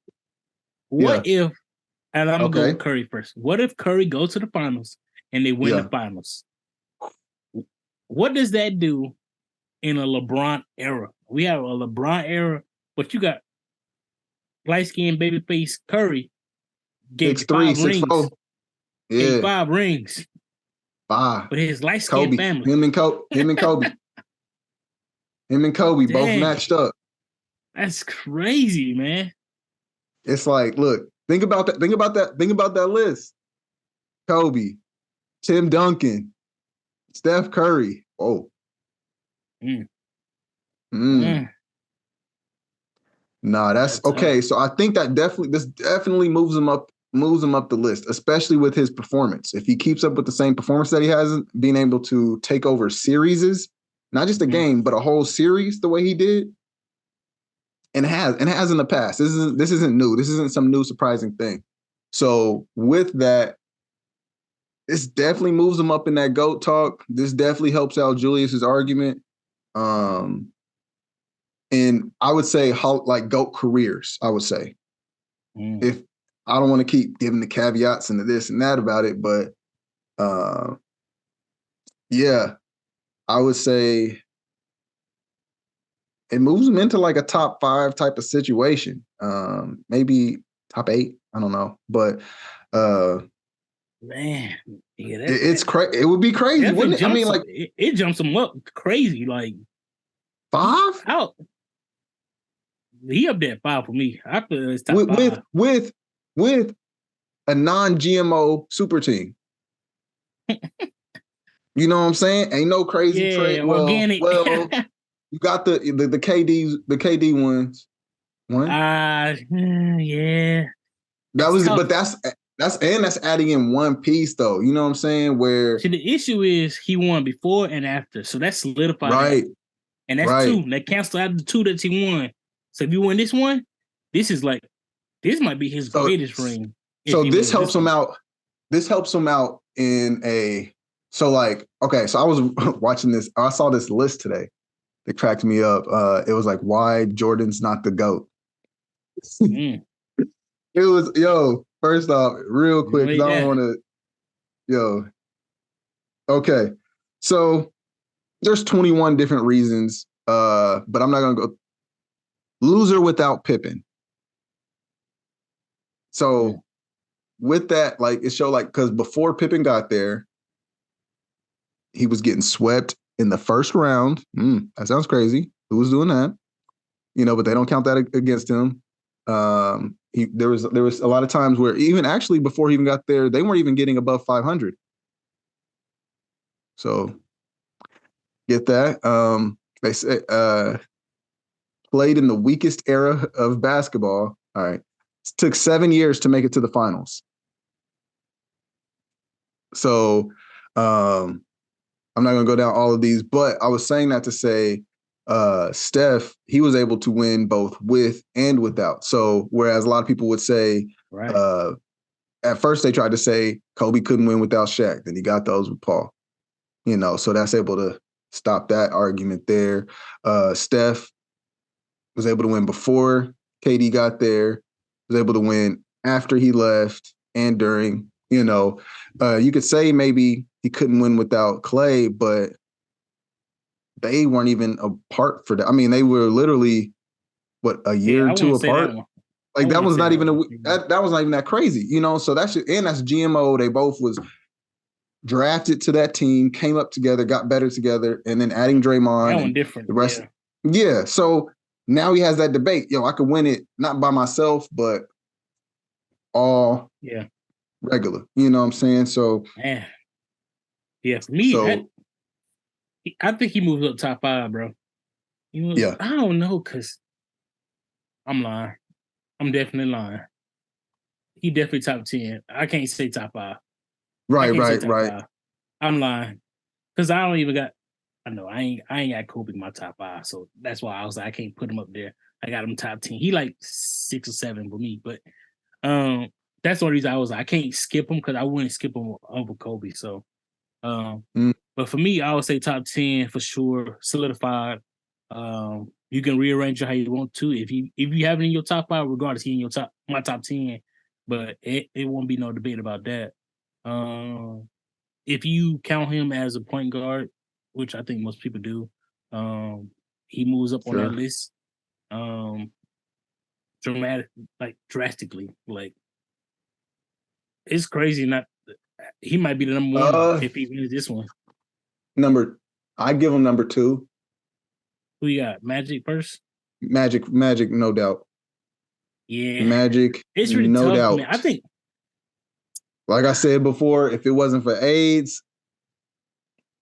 and I'm going to go with Curry first. What if Curry goes to the finals and they win the finals? What does that do in a LeBron era? We have a LeBron era, but you got light-skinned babyface Curry. Gave 5 rings. 6'4". Yeah. Gave 5 rings. 5. But his light-skinned family. Him and Kobe. Both matched up. That's crazy, man. It's like, look, think about that list. Kobe, Tim Duncan, Steph Curry. Oh. Nah, that's okay. So I think that definitely moves him up the list, especially with his performance. If he keeps up with the same performance that he has, being able to take over series, not just a game, but a whole series the way he did. And has in the past. This isn't new. This isn't some new surprising thing. So with that, this definitely moves him up in that GOAT talk. This definitely helps out Julius's argument. And I would say like GOAT careers, I would say. If I don't want to keep giving the caveats into this and that about it, but yeah, I would say it moves him into like a top 5 type of situation. Maybe top 8. I don't know. But Uh, Man, yeah, it's crazy. It would be crazy, wouldn't it? I mean, like it jumps him up crazy. Like 5 out. He up there at 5 for me. I feel it's top with 5. with a non-GMO super team. You know what I'm saying? Ain't no crazy trade. Organic. Well, you got the KD ones. One. Yeah. That was, tough. but that's adding in one piece though. You know what I'm saying? Where See, the issue is he won before and after, so that's solidified. right, and that's right. 2. That cancel out the 2 that he won. So if you win this one, this might be his greatest ring. So this helps him out. This helps him out in a so like okay. So I was watching this. I saw this list today. That cracked me up. It was like why Jordan's not the GOAT. It was first off, real quick, because I don't want to okay. So there's 21 different reasons. But I'm not gonna go loser without Pippen. So with that, like it showed like because before Pippen got there, he was getting swept in the first round. That sounds crazy. Who was doing that? But they don't count that against him. There was a lot of times where even actually before he even got there, they weren't even getting above 500. So get that. They say played in the weakest era of basketball. All right. It took 7 years to make it to the finals. So I'm not going to go down all of these, but I was saying that to say Steph, he was able to win both with and without. So whereas a lot of people would say, at first they tried to say Kobe couldn't win without Shaq. Then he got those with Paul. So that's able to stop that argument there. Steph was able to win before KD got there, was able to win after he left and during. You could say maybe he couldn't win without Clay, but they weren't even apart for that. I mean, they were literally a year or two apart. Like that was not even that was not even that crazy, So that's GMO. They both was drafted to that team, came up together, got better together, and then adding Draymond. That one different. The rest, yeah. So now he has that debate. I could win it not by myself, but all regular. You know what I'm saying? So for me, I think he moves up top 5, bro. I don't know, cause I'm lying. I'm definitely lying. He definitely top 10. I can't say top 5. Right. 5. I'm lying, cause I don't even got. I know I ain't got Kobe in my top 5, so that's why I was like I can't put him up there. I got him top 10. He like 6 or 7 for me, but that's the only reason I was like I can't skip him because I wouldn't skip him over Kobe. So, but for me, I would say top 10 for sure, solidified. You can rearrange it how you want to. If you have it in your top 5, regardless, he in your my top 10, but it won't be no debate about that. If you count him as a point guard, which I think most people do, he moves up on that list. Drastically. Like it's crazy. He might be the number 1 if he wins this one. I give him number 2. Who you got? Magic first? Magic, no doubt. Yeah. Magic, it's really no tough, doubt. Man. I think, like I said before, if it wasn't for AIDS,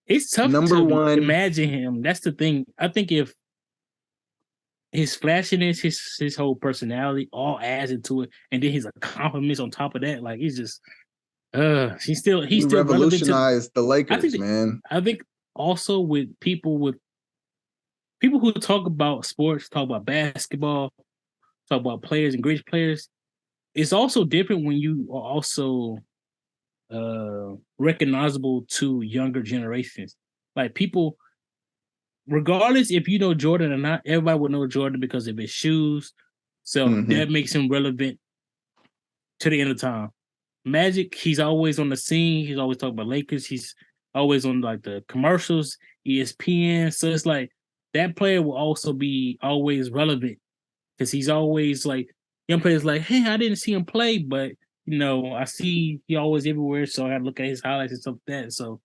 it's tough to imagine him. That's the thing. I think if his flashiness, his whole personality all adds into it, and then his accomplishments on top of that, like he's just he's still revolutionized the Lakers, man. I think also with people who talk about sports, talk about basketball, talk about players and great players, it's also different when you are also recognizable to younger generations. Like people, regardless if you know Jordan or not, everybody will know Jordan because of his shoes. So that makes him relevant to the end of time. Magic, he's always on the scene. He's always talking about Lakers. He's always on like the commercials, ESPN. So it's like that player will also be always relevant because he's always like young players like, hey, I didn't see him play, but I see he always everywhere, so I gotta look at his highlights and stuff like that. So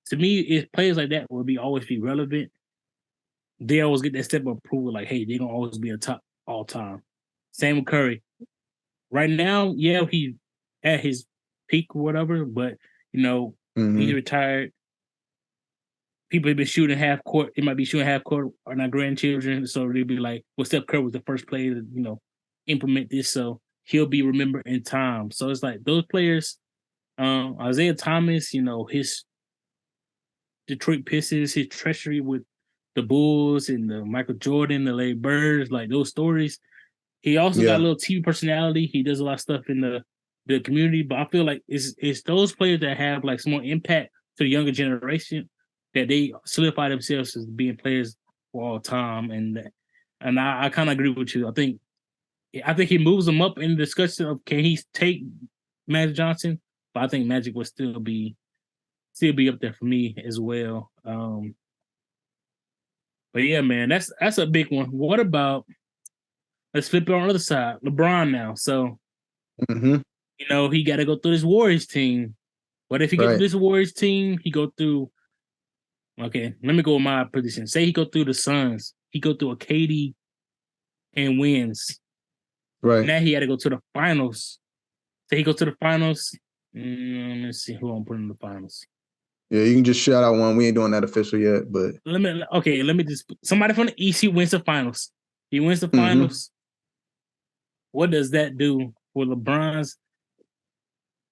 to me, if players like that will always be relevant, they always get that step of approval, like, hey, they're gonna always be a top all time. Same with Curry. Right now, yeah, he at his peak or whatever, but he's retired. People have been shooting half court. It might be shooting half court on our grandchildren, so they'll be like, "Well, Steph Curry was the first player to implement this, so he'll be remembered in time." So it's like those players, Isaiah Thomas, his Detroit Pistons, his treachery with the Bulls and the Michael Jordan, the Larry Birds, like those stories. He also got a little TV personality. He does a lot of stuff in the community, but I feel like it's those players that have like some more impact to the younger generation that they solidify themselves as being players for all time. And I kind of agree with you. I think he moves them up in the discussion of can he take Magic Johnson, but I think Magic will still be up there for me as well. But yeah, man, that's a big one. What about let's flip it on the other side, LeBron now. So he got to go through this Warriors team. What if he gets through this Warriors team? He go through. Okay, let me go with my position. Say he go through the Suns. He go through a KD and wins. Right. Now he had to go to the finals. Say he go to the finals. Let me see who I'm putting in the finals. Yeah, you can just shout out one. We ain't doing that official yet, but let me just somebody from the East. He wins the finals. He wins the finals. What does that do for LeBron's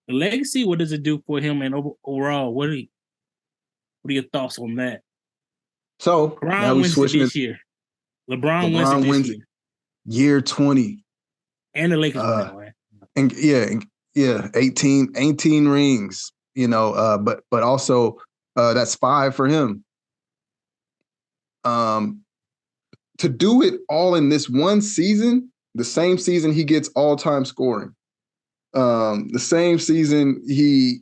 legacy? What does it do for him and overall? What are your thoughts on that? So LeBron now we wins switching this year. LeBron wins it year 20. And the Lakers win that, right? And yeah, 18 rings, but also that's 5 for him. To do it all in this one season, the same season he gets all-time scoring. The same season he,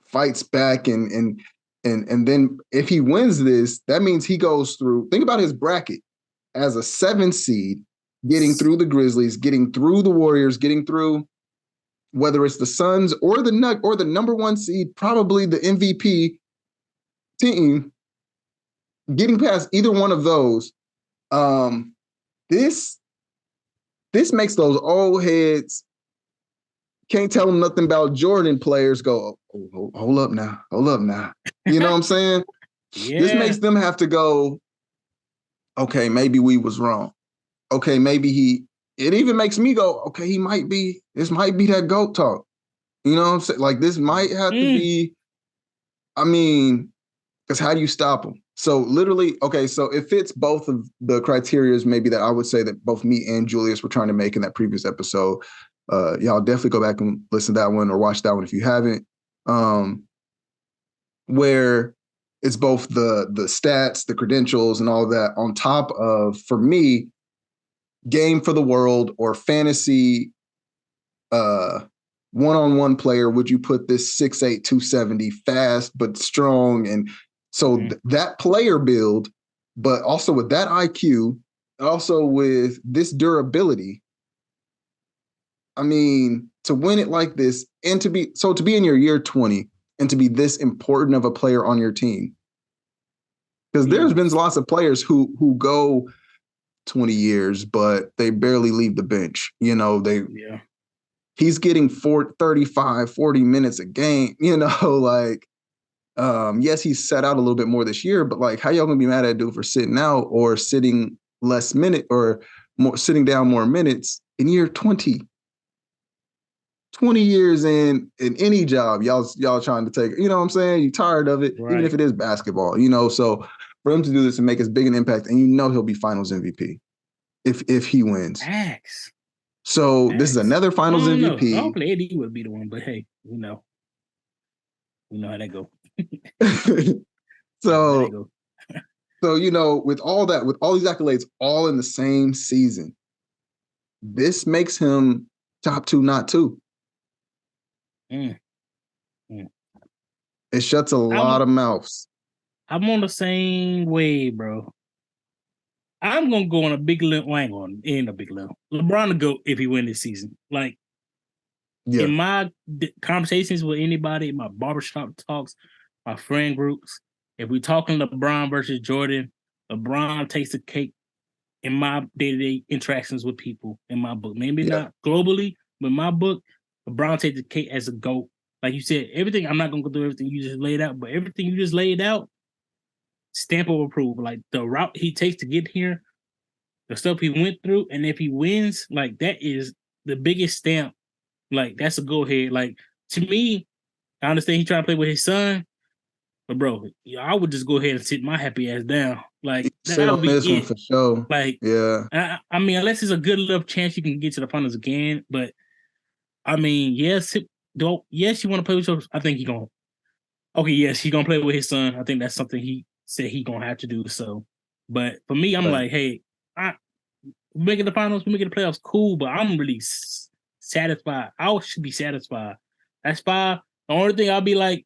fights back and then if he wins this, that means he goes through, think about his bracket as a 7 seed, getting through the Grizzlies, getting through the Warriors, getting through whether it's the Suns or the number 1 seed, probably the MVP team, getting past either one of those. This makes those old heads can't tell them nothing about Jordan players go, oh, hold up now. You know what I'm saying? Yeah. This makes them have to go, okay, maybe we was wrong. Okay, maybe it even makes me go, okay, this might be that GOAT talk. You know what I'm saying? Like this might have to be, because how do you stop him? So literally, okay, so it fits both of the criterias maybe that I would say that both me and Julius were trying to make in that previous episode. Y'all definitely go back and listen to that one or watch that one if you haven't. Where it's both the stats, the credentials, and all of that on top of, for me, game for the world or fantasy one-on-one player. Would you put this 6'8", 270, fast but strong? And so that player build, but also with that IQ, also with this durability, to win it like this and to be in your year 20 and to be this important of a player on your team. Because there's been lots of players who go 20 years, but they barely leave the bench. He's getting 35, 40 minutes a game, yes, he's set out a little bit more this year, but like, how y'all gonna be mad at a dude for sitting out or sitting less minute or more, sitting down more minutes in year 20? 20 years in any job, y'all trying to take, you know what I'm saying? You're tired of it, right. Even if it is basketball, so for him to do this and make as big an impact, and he'll be finals MVP if he wins. Max. So this is another finals MVP. Hopefully AD would be the one, but hey, we know how that go. So with all that, with all these accolades, all in the same season, this makes him top 2, not 2. It shuts a lot of mouths. I'm on the same way, bro. I'm gonna go on a big limb. Well, I ain't a big limb. LeBron to go if he win this season. Like, in my conversations with anybody, my barbershop talks, my friend groups, if we're talking LeBron versus Jordan, LeBron takes the cake in my day-to-day interactions with people in my book. Maybe not globally, but in my book, LeBron takes the cake as a GOAT. Like you said, everything, I'm not going to go through everything you just laid out, but everything you just laid out, stamp of approval. Like the route he takes to get here, the stuff he went through, and if he wins, like that is the biggest stamp. Like that's a go ahead. Like to me, I understand he's trying to play with his son, but bro, I would just go ahead and sit my happy ass down. Like Sit that would on be this one it. for sure. Like, I mean, unless it's a good enough chance you can get to the finals again. But I mean, yes, yes, you want to play with your. I think he's gonna. Okay, yes, he's gonna play with his son. I think that's something he said he gonna have to do. So, but for me, I'm like, hey, we making the finals, we making the playoffs, cool. But I'm really satisfied. I should be satisfied. That's fine. The only thing I'll be like,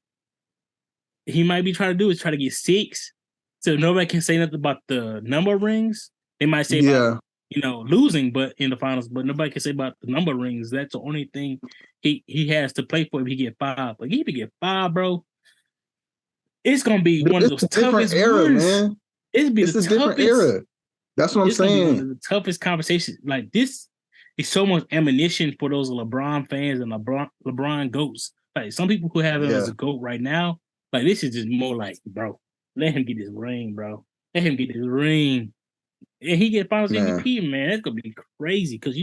he might be trying to do is try to get 6, so nobody can say nothing about the number of rings. They might say about losing, but in the finals, but nobody can say about the number of rings. That's the only thing he has to play for if he get 5. But if he get 5, bro, it's gonna be one of those toughest era, ones. man. It'd be it's the a toughest. Different era. That's what I'm saying. Gonna be one of the toughest conversations. Like this is so much ammunition for those LeBron fans and LeBron goats. Like some people who have him as a GOAT right now, like this is just more like, bro, let him get his ring, bro. Let him get his ring. And he get finals MVP, man. That's gonna be crazy. Cause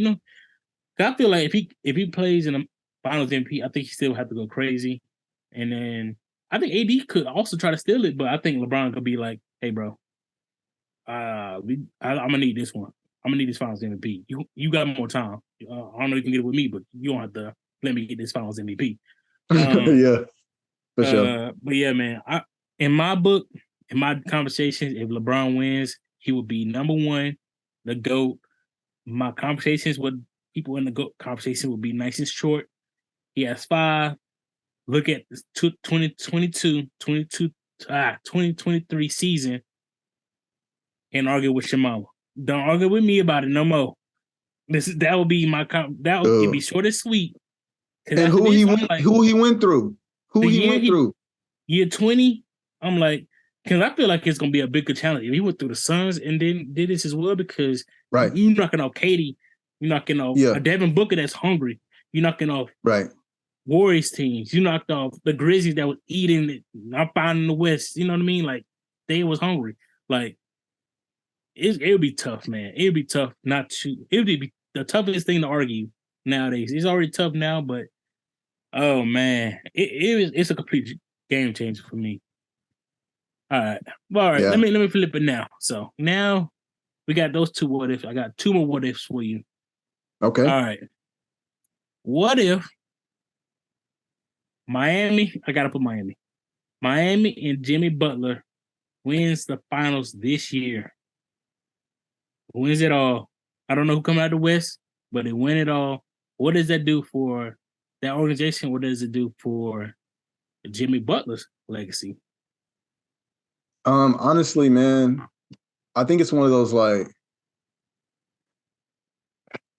I feel like if he plays in the finals MVP, I think he still have to go crazy. And then I think AD could also try to steal it, but I think LeBron could be like, hey, bro, I'm gonna need this one. I'm gonna need this finals MVP. You got more time. I don't know if you can get it with me, but you don't have to let me get this finals MVP. Yeah, for sure. But yeah, man, in my book, in my conversations, if LeBron wins, he would be number 1, the GOAT. My conversations with people in the GOAT conversation would be nice and short. He has 5. Look at 2023 season and argue with your mama. Don't argue with me about it no more. That would be my it'd be short and sweet. And who he went through? Year 20, I'm like, because I feel like it's gonna be a bigger challenge. If he went through the Suns and then did this as well, because you knocking off Katie, you're knocking off a Devin Booker that's hungry. You're knocking off Warriors teams. You knocked off the Grizzlies that was eating it, not finding the West. You know what I mean? Like they was hungry. Like it would be tough, man. It would be tough not to. It would be the toughest thing to argue nowadays. It's already tough now, but oh man, it's a complete game changer for me. All right. Let me flip it now. So now we got those 2 what ifs. I got 2 more what ifs for you. Okay. All right. What if Miami? I gotta put Miami. Miami and Jimmy Butler wins the finals this year. Wins it all. I don't know who come out of the West, but they win it all. What does that do for that organization? What does it do for Jimmy Butler's legacy? Honestly, man, I think it's one of those like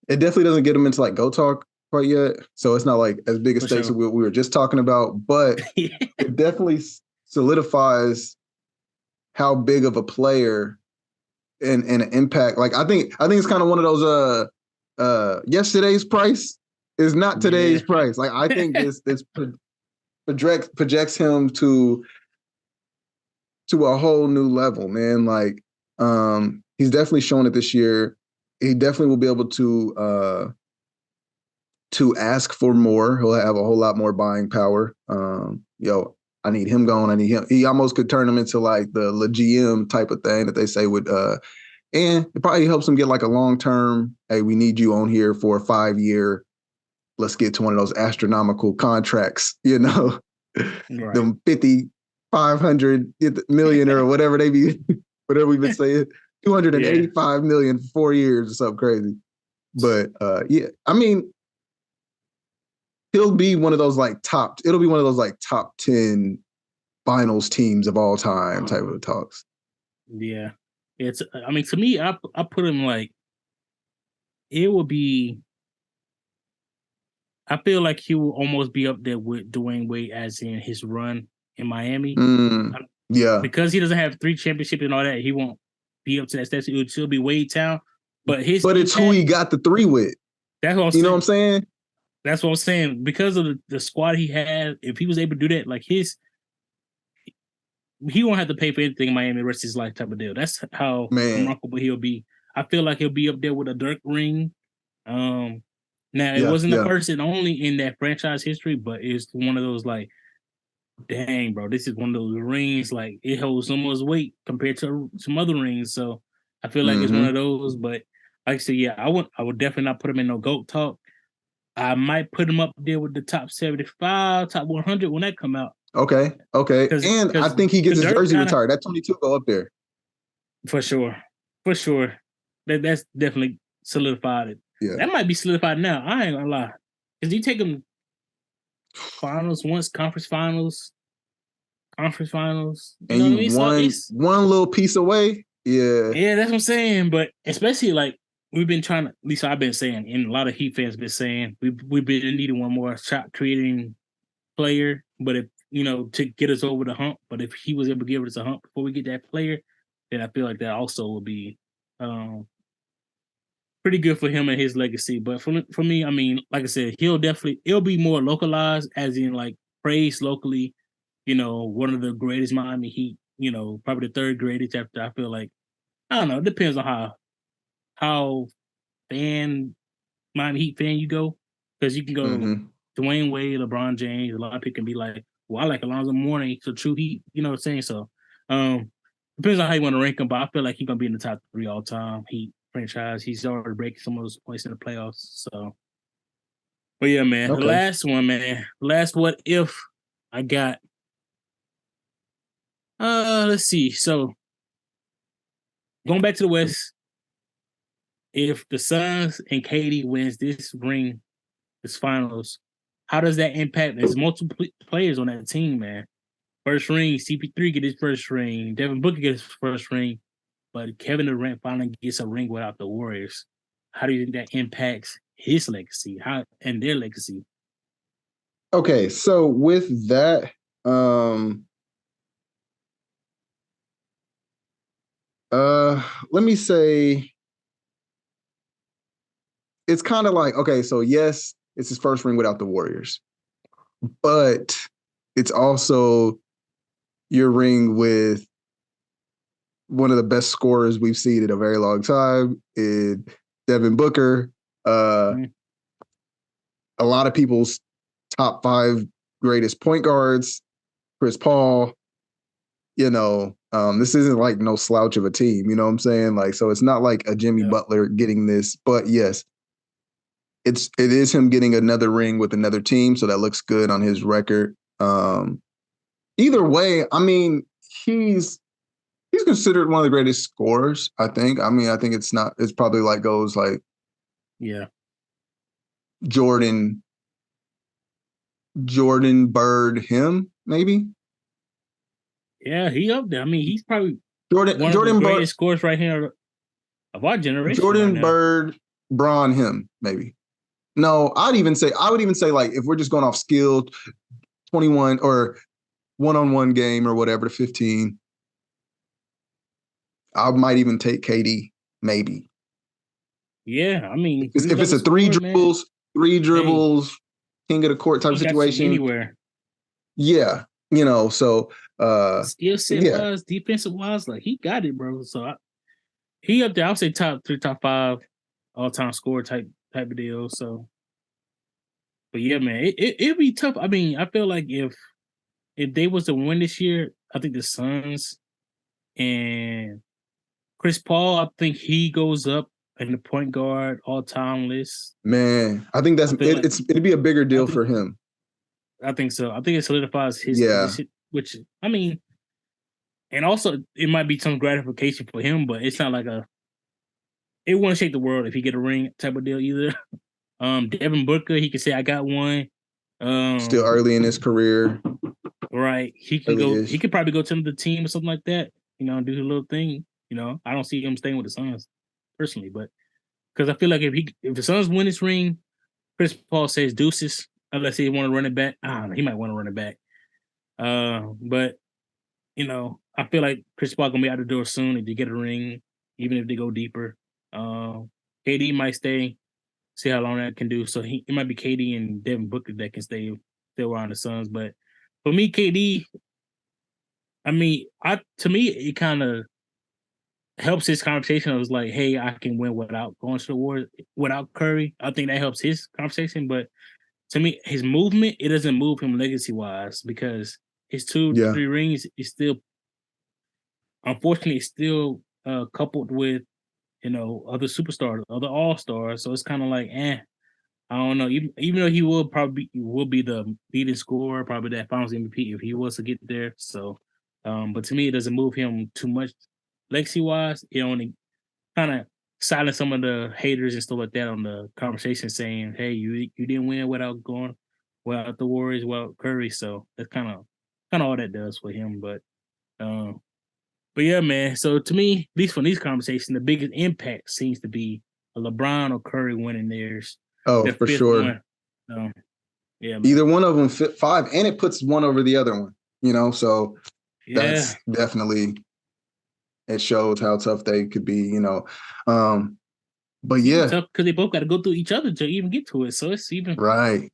it definitely doesn't get him into like go talk quite yet. So it's not like as big a stakes as we were just talking about, but it definitely solidifies how big of a player and an impact. Like I think it's kind of one of those yesterday's price is not today's price. Like I think this projects him to a whole new level, man. Like he's definitely shown it this year. He definitely will be able to ask for more. He'll have a whole lot more buying power. I need him going. I need him. He almost could turn him into like the GM type of thing that they say would, and it probably helps him get like a long-term, hey, we need you on here for a 5-year. Let's get to one of those astronomical contracts, them 500 million or whatever whatever we've been saying, 285 million for 4 years or something crazy. But I mean, it'll be one of those like top 10 finals teams of all time type of talks. Yeah. I mean, to me, I put him like, it would be, I feel like he will almost be up there with Dwayne Wade as in his run in Miami. Yeah. Because he doesn't have 3 championships and all that, he won't be up to that stage. It would still be Wade Town. But it's who he got the 3 with. That's what I'm saying. You know what I'm saying? That's what I'm saying. Because of the squad he had, if he was able to do that, like he won't have to pay for anything in Miami the rest of his life type of deal. That's how remarkable he'll be. I feel like he'll be up there with a Dirk ring. Now it wasn't the first and only in that franchise history, but it's one of those like, dang, bro, this is one of those rings. Like it holds so much weight compared to some other rings. So I feel like it's one of those. But like I said, yeah, I would definitely not put him in no GOAT talk. I might put him up there with the top 75, top 100 when that come out. Okay. And I think he gets his jersey retired. That 22 go up there. For sure. That's definitely solidified it. Yeah. That might be solidified now. I ain't gonna lie. Because he take him finals once, conference finals. You and you one little piece away. Yeah. Yeah, that's what I'm saying. But especially like we've been trying to, at least I've been saying, and a lot of Heat fans been saying, we've been needing one more shot creating player. But if to get us over the hump, but if he was able to give us a hump before we get that player, then I feel like that also will be pretty good for him and his legacy. But for me, I mean, like I said, it'll be more localized, as in like praised locally. One of the greatest Miami Heat. Probably the 3rd greatest. After I feel like, I don't know. It depends on how Miami Heat fan you go, because you can go Dwayne Wade, LeBron James. A lot of people can be like, well, I like Alonzo Mourning. He's a true Heat. You know what I'm saying? So, depends on how you want to rank him, but I feel like he's gonna be in the top 3 all time Heat franchise. He's already breaking some of those points in the playoffs. So, but yeah, man, The last one, man. Last what if I got. Let's see. So, going back to the West, if the Suns and KD wins this finals, how does that impact? There's multiple players on that team, man. First ring, CP3 get his first ring, Devin Booker gets his first ring, but Kevin Durant finally gets a ring without the Warriors. How do you think that impacts his legacy? And their legacy? Okay, so with that, let me say it's kind of like, okay, so yes, it's his first ring without the Warriors, but it's also your ring with one of the best scorers we've seen in a very long time, in Devin Booker. A lot of people's top 5 greatest point guards, Chris Paul. This isn't like no slouch of a team, you know what I'm saying? Like, so it's not like a Jimmy Butler getting this, but yes, it is him getting another ring with another team, so that looks good on his record. Either way, I mean, he's considered one of the greatest scorers, I think. I mean, I think it's probably like goes like Jordan, Bird, him, maybe. Yeah, he up there. I mean, he's probably Jordan of the greatest scorers right here of our generation. Jordan, right Bird, Bron, him, maybe. No, I would even say like, if we're just going off skill, 21 or one-on-one game or whatever, 15. I might even take KD, maybe. Yeah, I mean, if it's a three dribbles, king of the court type of situation. Anywhere. Yeah, so skill set wise, defensive wise, like he got it, bro. So he up there. I would say top 3, top 5 all time scorer type of deal. So, but yeah, man, it'd be tough. I mean, I feel like if they was to win this year, I think the Suns and Chris Paul, I think he goes up in the point guard all time list. Man, I think it'd be a bigger deal for him. I think so. I think it solidifies his which I mean, and also it might be some gratification for him, but it's not like it won't shake the world if he get a ring type of deal either. Devin Booker, he could say I got one. Still early in his career. Right. He could probably go to another team or something like that, do his little thing. I don't see him staying with the Suns personally, but because I feel like if the Suns win this ring, Chris Paul says deuces unless he want to run it back. I don't know. He might want to run it back. But I feel like Chris Paul gonna be out the door soon if they get a ring, even if they go deeper. KD might stay, see how long that can do. So it might be KD and Devin Booker that can stay still around the Suns. But for me, KD, to me it kind of helps his conversation. I was like, hey, I can win without going to the war without Curry. I think that helps his conversation. But to me, his movement, it doesn't move him legacy wise because his 2-3 rings is still, unfortunately, still coupled with other superstars, other all stars. So it's kind of like, I don't know. Even though he will be the leading scorer, probably that Finals MVP if he was to get there. So, but to me, it doesn't move him too much legacy wise. It only kind of silence some of the haters and stuff like that on the conversation, saying, "Hey, you didn't win without the Warriors, without Curry." So that's kind of all that does for him. But yeah, man. So to me, at least from these conversations, the biggest impact seems to be a LeBron or Curry winning theirs. Oh, for sure. So, yeah, man. Either one of them fit 5, and it puts one over the other one. So that's definitely, it shows how tough they could be. But yeah, tough because they both got to go through each other to even get to it. So it's even right,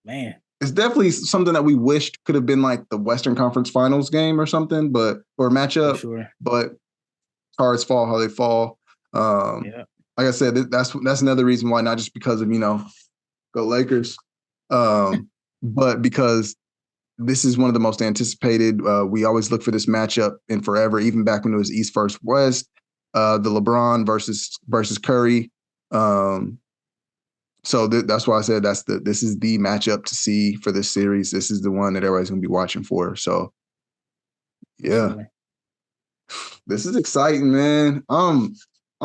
man. It's definitely something that we wished could have been like the Western Conference Finals game or something, or matchup. Sure. But cards fall how they fall. Like I said, that's another reason why, not just because of go Lakers, but because this is one of the most anticipated. We always look for this matchup in forever, even back when it was East versus West. The LeBron versus Curry. So that's why I said this is the matchup to see for this series. This is the one that everybody's gonna be watching for. So yeah, this is exciting, man. I'm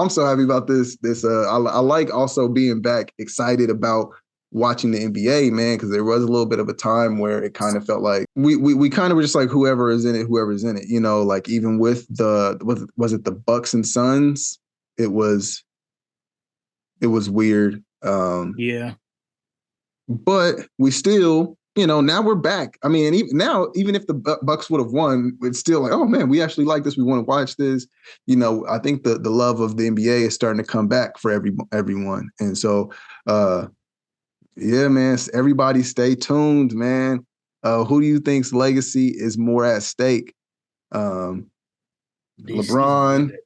so happy about this. I like also being back excited about watching the NBA, man, because there was a little bit of a time where it kind of felt like we kind of were just like whoever's in it. Like even with was it the Bucks and Suns? It was weird. But we still, now we're back. I mean, even if the Bucks would have won, it's still like, oh man, we actually like this. We want to watch this. I think the love of the NBA is starting to come back for everyone. And so, yeah, man, everybody stay tuned, man. Who do you think's legacy is more at stake? LeBron.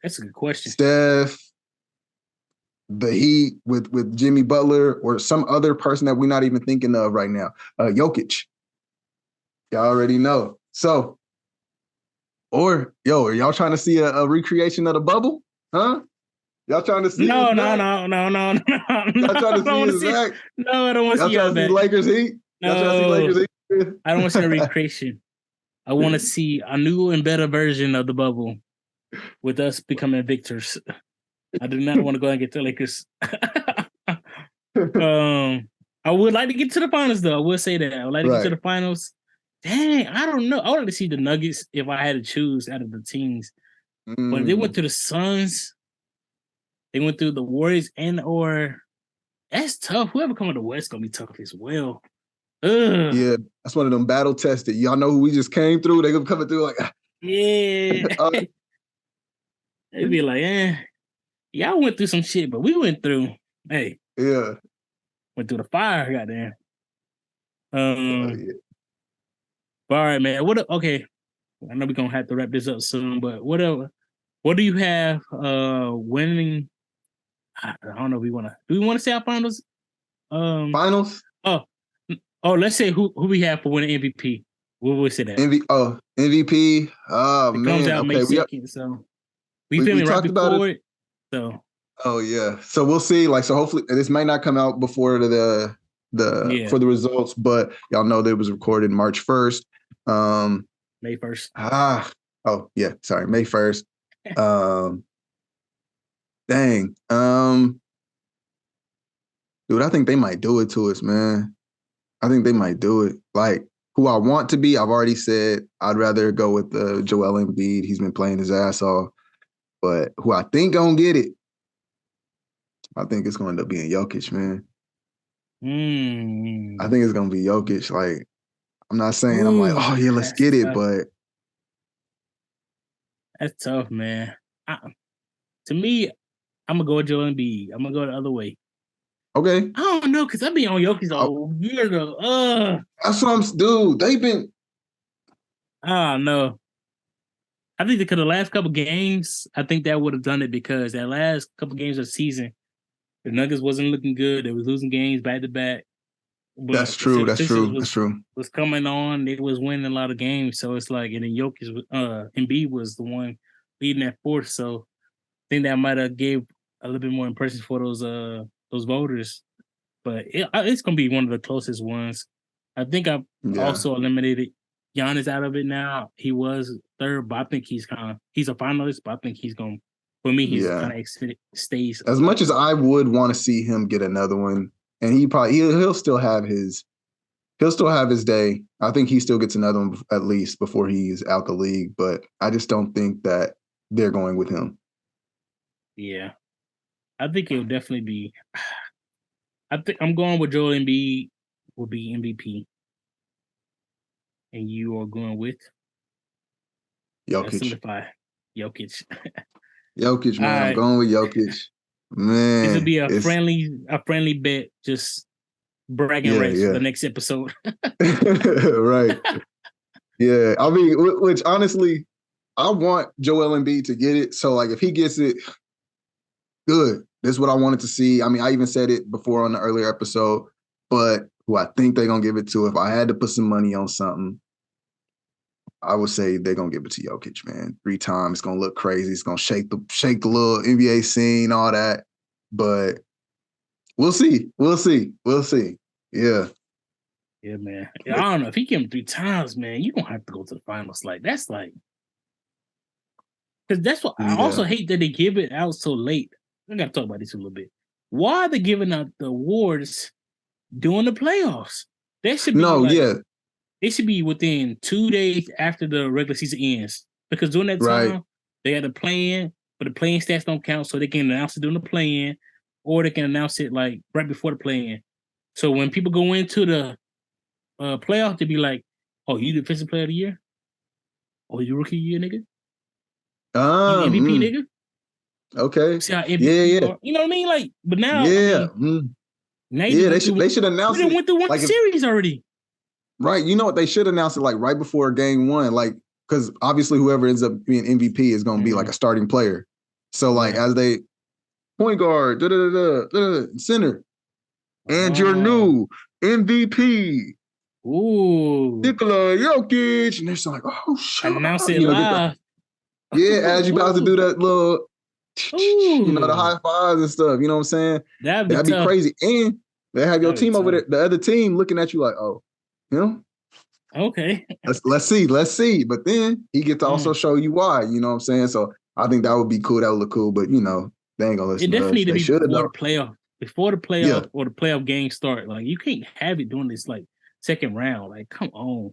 That's a good question. Steph, the Heat with Jimmy Butler, or some other person that we're not even thinking of right now. Jokic. Y'all already know. So, are y'all trying to see a recreation of the bubble? Huh? Y'all trying to see? No. Y'all trying to see his back? No, I don't want to see y'all trying to see Lakers Heat? No. Y'all trying to see Lakers Heat? I don't want to see a recreation. I want to see a new and better version of the bubble with us becoming victors. I do not want to go and get the Lakers. I would like to get to the finals, though. I will say that. I would like to get to the finals. Dang, I don't know. I would like to see the Nuggets if I had to choose out of the teams. But if they went to the Suns, they went through the Warriors or that's tough. Whoever come to the West gonna be tough as well. Ugh. Yeah, that's one of them battle tested. Y'all know who we just came through? They gonna coming through like they'd be like, y'all went through some shit, but we went through. Hey, went through the fire, goddamn. All right, man. Okay, I know we're gonna have to wrap this up soon, but what do you have winning? I don't know if do we want to say our finals? Finals? Oh, let's say who we have for winning MVP. What would we say that? MVP. Oh, it man. Comes out May 2nd, so we feel me right before it. So. Oh yeah. So we'll see. Like, so hopefully this might not come out before for the results, but y'all know that it was recorded March 1st. May 1st. Oh yeah. Sorry, May 1st. Dang. Dude, I think they might do it to us, man. I think they might do it. Like, who I want to be, I've already said I'd rather go with Joel Embiid. He's been playing his ass off. But who I think gonna get it, I think it's gonna end up being Jokic, man. I think it's gonna be Jokic. Like, I'm not saying I'm like, Ooh, oh yeah, let's that's get it, tough. but That's tough, man. To me, I'm gonna go with Joel Embiid. I'm gonna go the other way. okay. I don't know, cause I've been on Jokic all year though. That's what I'm, dude. They've been, I don't know. I think because the last couple games, I think that would have done it because that last couple games of the season, the Nuggets wasn't looking good. They was losing games back to back. that's But the true. That's 76ers true. That's true. was coming on. They was winning a lot of games. So it's like, and then Jokic, Embiid was the one leading that fourth. So I think that might have gave a little bit more impression for those voters. But it's gonna be one of the closest ones. I think I've Yeah. also eliminated Giannis out of it now. He was third, but I think he's a finalist. But I think he's gonna, for me, he's Yeah. kind of stays. As much as I would want to see him get another one, and he'll still have his day. I think he still gets another one at least before he's out the league. But I just don't think that they're going with him. Yeah, I think it'll definitely be. I think I'm going with Joel Embiid will be MVP, and you are going with Jokic. solidify Jokic. Jokic, All man. I'm right, going with Jokic. this will Man, be it's a friendly bet, just bragging yeah, rights for yeah. the next episode. Right. Yeah. I mean, which honestly, I want Joel Embiid to get it. So like if he gets it, good. This is what I wanted to see. I mean, I even said it before on the earlier episode, but who I think they're gonna give it to, if I had to put some money on something, I would say they're gonna give it to Jokic, man. 3 times. It's gonna look crazy. It's gonna shake the little NBA scene, all that. But we'll see. We'll see. We'll see. Yeah. Yeah, man. I don't know if he get him 3 times, man. You gonna have to go to the finals. Like that's like, because that's what I also Yeah. hate that they give it out so late. I gotta talk about this a little bit. Why are they giving out the awards during the playoffs? That should be No, like yeah. it should be within 2 days after the regular season ends. Because during that Right. time, they got the play-in, but the play-in stats don't count, so they can announce it during the play-in, or they can announce it like right before the play-in. So when people go into the playoff, they be like, "Oh, you defensive player of the year? Oh, you rookie year, nigga? You MVP, Mm, nigga? okay. See how Yeah, MVP you yeah. are? You know what I mean? Like, but now, I Yeah. mean, now you Yeah, done went they through. should You announce done it. went through one Like if series already. right, you know what? They should announce it like right before game one, like because obviously whoever ends up being MVP is going to be like a starting player. So like Yeah. as they point guard, center, and your Oh. new MVP, Ooh. Nikola Jokic, and they're just like, oh shit, Announce it get the live. as you about to do that little, the Ooh. high fives and stuff. You know what I'm saying? That'd be That'd be tough. crazy, and they have your That'd be team over tough. there, the other team looking at you like, oh, you know. Okay. Let's see. But then he get to also show you why. You know what I'm saying? So I think that would be cool. That would look cool. But they ain't gonna It listen to definitely us. need to They be should before the though. playoff. Yeah, Or the playoff game start. Like you can't have it doing this like second round. Like, come on.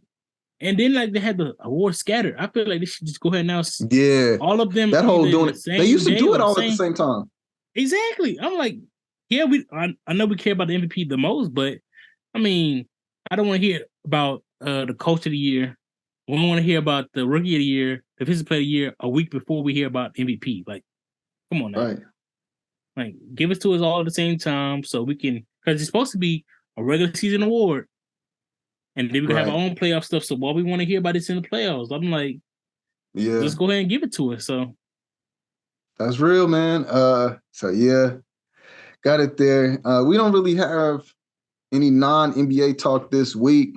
And then like they had the awards scattered. I feel like they should just go ahead and announce yeah. all of them That whole either in doing the it. They same used to day do or it the all at the same. same time. Exactly. I'm like, yeah, I know we care about the MVP the most, but I mean, I don't want to hear about the coach of the year. We don't want to hear about the rookie of the year, the defensive player of the year a week before we hear about MVP. Like, come on now. Right. Like, give it to us all at the same time so we can, because it's supposed to be a regular season award, and then we can have our Right. own playoff stuff. So why we want to hear about this in the playoffs? I'm like, Yeah. just go ahead and give it to us. So That's real, man. So yeah, got it there. We don't really have any non-NBA talk this week.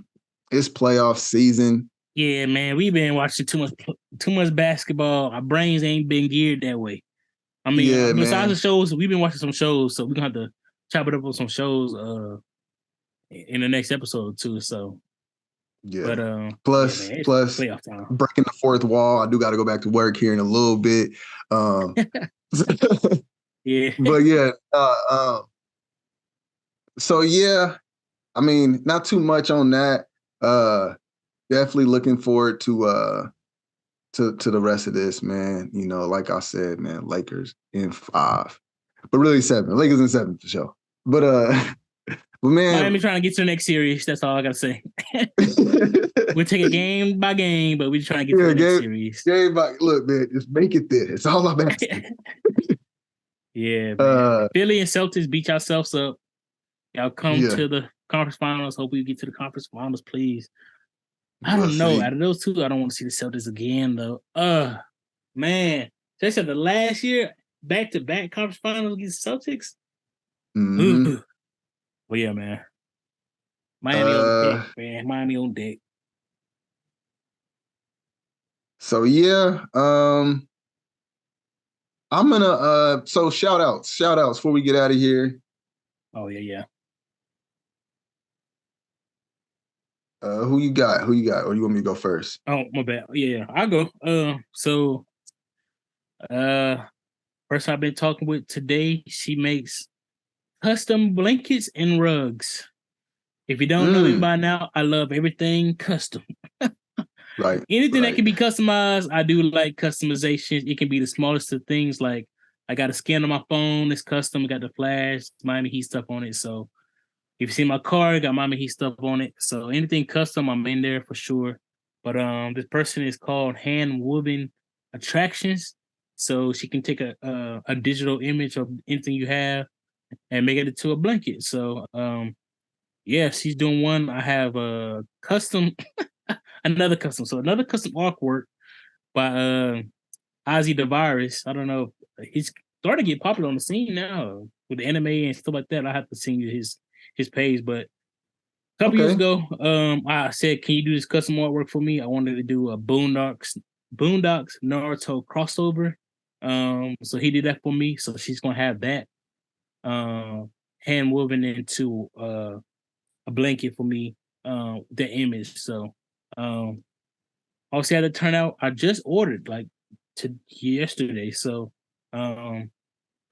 It's playoff season. yeah, man, we've been watching too much basketball. Our brains ain't been geared that way. I mean, Yeah, besides man. the shows, we've been watching some shows, so we're gonna have to chop it up on some shows in the next episode too. So, Yeah. but Plus, yeah, man, it's plus playoff time. breaking the fourth wall. I do got to go back to work here in a little bit. Yeah, But yeah, so yeah, I mean, not too much on that. Definitely looking forward to the rest of this, man. Like I said, man, Lakers in 5, but really 7. Lakers in 7 for sure. But But man, Miami trying to get to the next series. That's all I gotta say. We'll take it game by game, but we're trying to get to the next series. Look, man, just make it there. It's all I'm asking. Yeah, man. Philly and Celtics beat yourselves up. Y'all come to the conference finals. Hope we get to the conference finals, please. I don't know. Out of those two, I don't want to see the Celtics again, though. Man. They said the last year, back-to-back conference finals against Celtics. Mm-hmm. Well, yeah, man. Miami on deck, man. Miami on deck. So yeah, I'm gonna so shout outs before we get out of here. Oh yeah. Who you got? Or you want me to go first? Oh, my bad. Yeah, I'll go. Person I've been talking with today, she makes custom blankets and rugs. If you don't know me by now, I love everything custom. Right. Anything that can be customized, I do like customizations. It can be the smallest of things, like I got a scan on my phone, it's custom, I got the flash, Miami Heat stuff on it. So if you see my car, I got Miami Heat stuff on it. So anything custom, I'm in there for sure. But this person is called Hand Woven Attractions. So she can take a digital image of anything you have and make it into a blanket. So yeah, she's doing one. I have a custom, another custom artwork by Ozzy the Virus. I don't know. He's starting to get popular on the scene now with the anime and stuff like that. I have to send you his page, but a couple years ago, I said, "Can you do this custom artwork for me?" I wanted to do a Boondocks Naruto crossover. So he did that for me. So she's gonna have that hand woven into a blanket for me. The image. So obviously, had to turn out. I just ordered like yesterday, so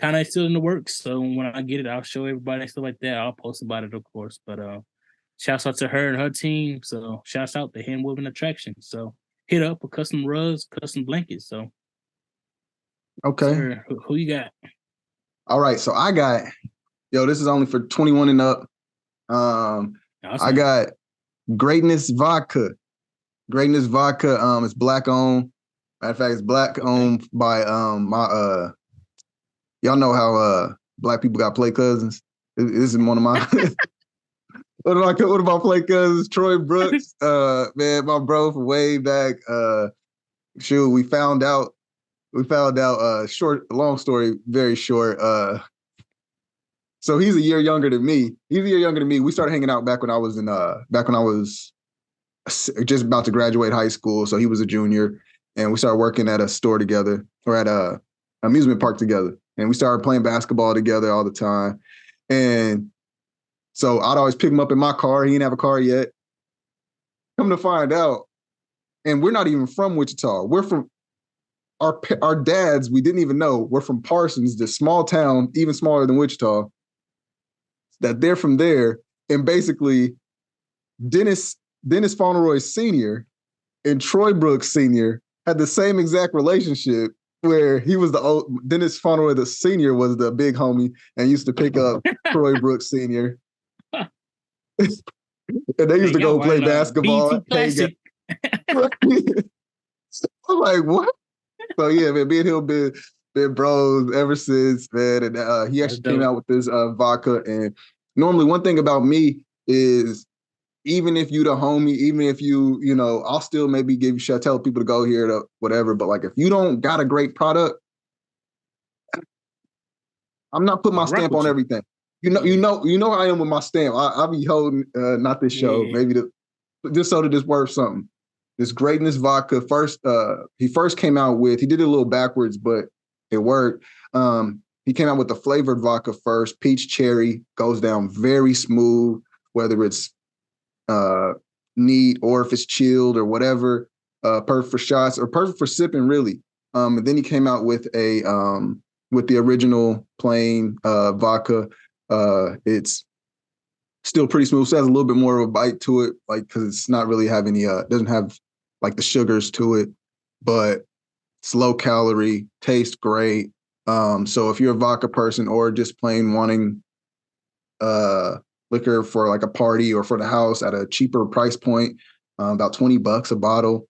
kind of still in the works. So when I get it, I'll show everybody and stuff like that. I'll post about it, of course. But shouts out to her and her team. So shouts out to Hand Woven Attraction. So hit up with custom rugs, custom blankets. So okay, sir, who you got? All right, so I got this is only for 21 and up. Awesome. I got Greatness Vodka. Greatness Vodka. It's black owned. Matter of fact, it's black owned by my y'all know how black people got play cousins. This is one of my one of my play cousins, Troy Brooks. Man, my bro from way back. We found out long story very short. So he's a year younger than me. We started hanging out back when I was just about to graduate high school. So he was a junior, and we started working at a store together, or at a amusement park together. And we started playing basketball together all the time. And so I'd always pick him up in my car. He didn't have a car yet. Come to find out, and we're not even from Wichita. We're from our dads. We didn't even know we're from Parsons, this small town, even smaller than Wichita. That they're from there, and basically, Dennis Fauneroy Sr. and Troy Brooks Sr. had the same exact relationship, where he was Dennis Fauneroy the Sr. was the big homie and used to pick up Troy Brooks Sr. And they used to go play basketball. I'm like, what? So yeah, man, me and him been bros ever since, man. And he actually came out with this vodka. And normally, one thing about me is, even if you the homie, even if I'll still maybe tell people to go here to whatever. But like, if you don't got a great product, I'm not putting my stamp on everything. You know how I am with my stamp. I'll be holding not this show, maybe just so that it's worth something. This Greatness Vodka he first came out with, he did it a little backwards, but it worked. He came out with the flavored vodka first, peach cherry, goes down very smooth, whether it's neat or if it's chilled or whatever, perfect for shots or perfect for sipping, really. And then he came out with with the original plain vodka. It's still pretty smooth. So it has a little bit more of a bite to it, like, because it's not really have any doesn't have like the sugars to it, but it's low calorie, tastes great. So if you're a vodka person or just plain wanting liquor for like a party or for the house at a cheaper price point, about $20 a bottle.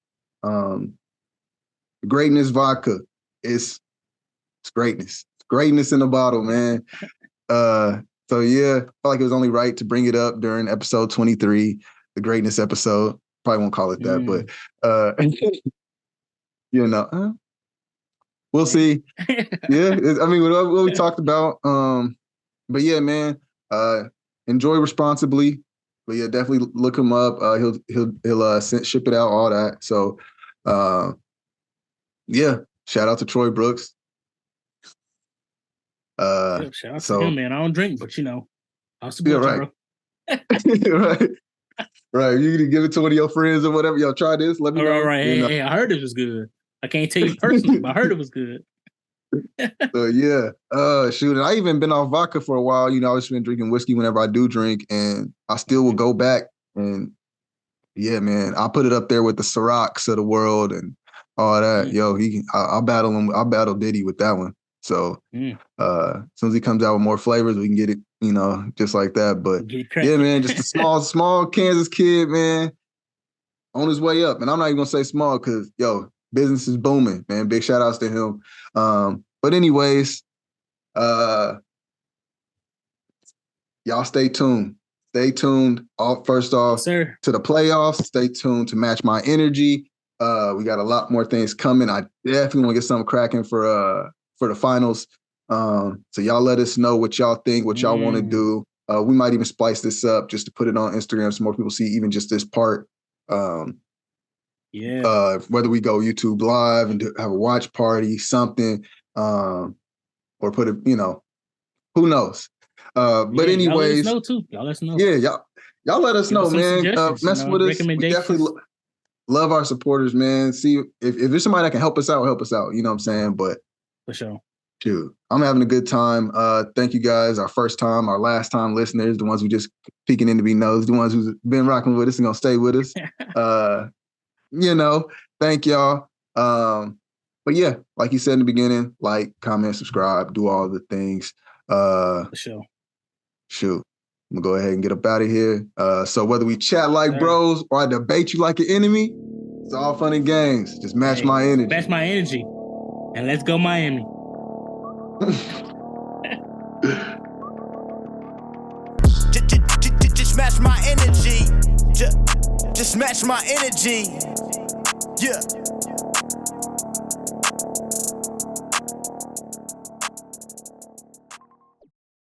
Greatness vodka. It's greatness. Greatness in a bottle, man. So yeah, I felt like it was only right to bring it up during episode 23, the greatness episode. Probably won't call it that, but we'll see. Yeah, I mean, what we talked about. But yeah, man, enjoy responsibly. But yeah, definitely look him up. He'll ship it out, all that. So, yeah, shout out to Troy Brooks. Shout out to him, man. I don't drink, but I'll support you, bro. right. You can give it to one of your friends or whatever. Y'all try this. Let me know. Right. Hey, I heard it was good. I can't tell you personally, but I heard it was good. So yeah, shoot, and I even been off vodka for a while. I've just been drinking whiskey whenever I do drink, and I still will go back. And yeah, man, I put it up there with the Cirocs of the world and all that. Yo, I'll battle him. I'll battle Diddy with that one. So as soon as he comes out with more flavors, we can get it, just like that. But yeah, man, just a small Kansas kid, man, on his way up. And I'm not even gonna say small because business is booming, man. Big shout outs to him. But anyways, y'all stay tuned. Stay tuned. First off, to the playoffs. Stay tuned to Match My Energy. We got a lot more things coming. I definitely want to get something cracking for the finals. So y'all let us know what y'all think, what y'all want to do. We might even splice this up just to put it on Instagram so more people see even just this part. Whether we go YouTube live and have a watch party, something, or put it, who knows? But anyways, y'all let us know too. Y'all let us know. Yeah, y'all let us know, man. Mess with us. We definitely love our supporters, man. See if there's somebody that can help us out. You know what I'm saying? But for sure. Dude, I'm having a good time. Thank you guys. Our first time, our last time listeners, the ones who just peeking in to be nosed, the ones who's been rocking with us and gonna stay with us. Thank y'all. But yeah, like you said in the beginning, like, comment, subscribe, do all the things. For sure. Shoot. I'm gonna go ahead and get up out of here. So whether we chat like bros or I debate you like an enemy, it's all fun and games. Just match my energy. Match my energy. And let's go Miami. Just match my energy. Just match my energy. Yeah.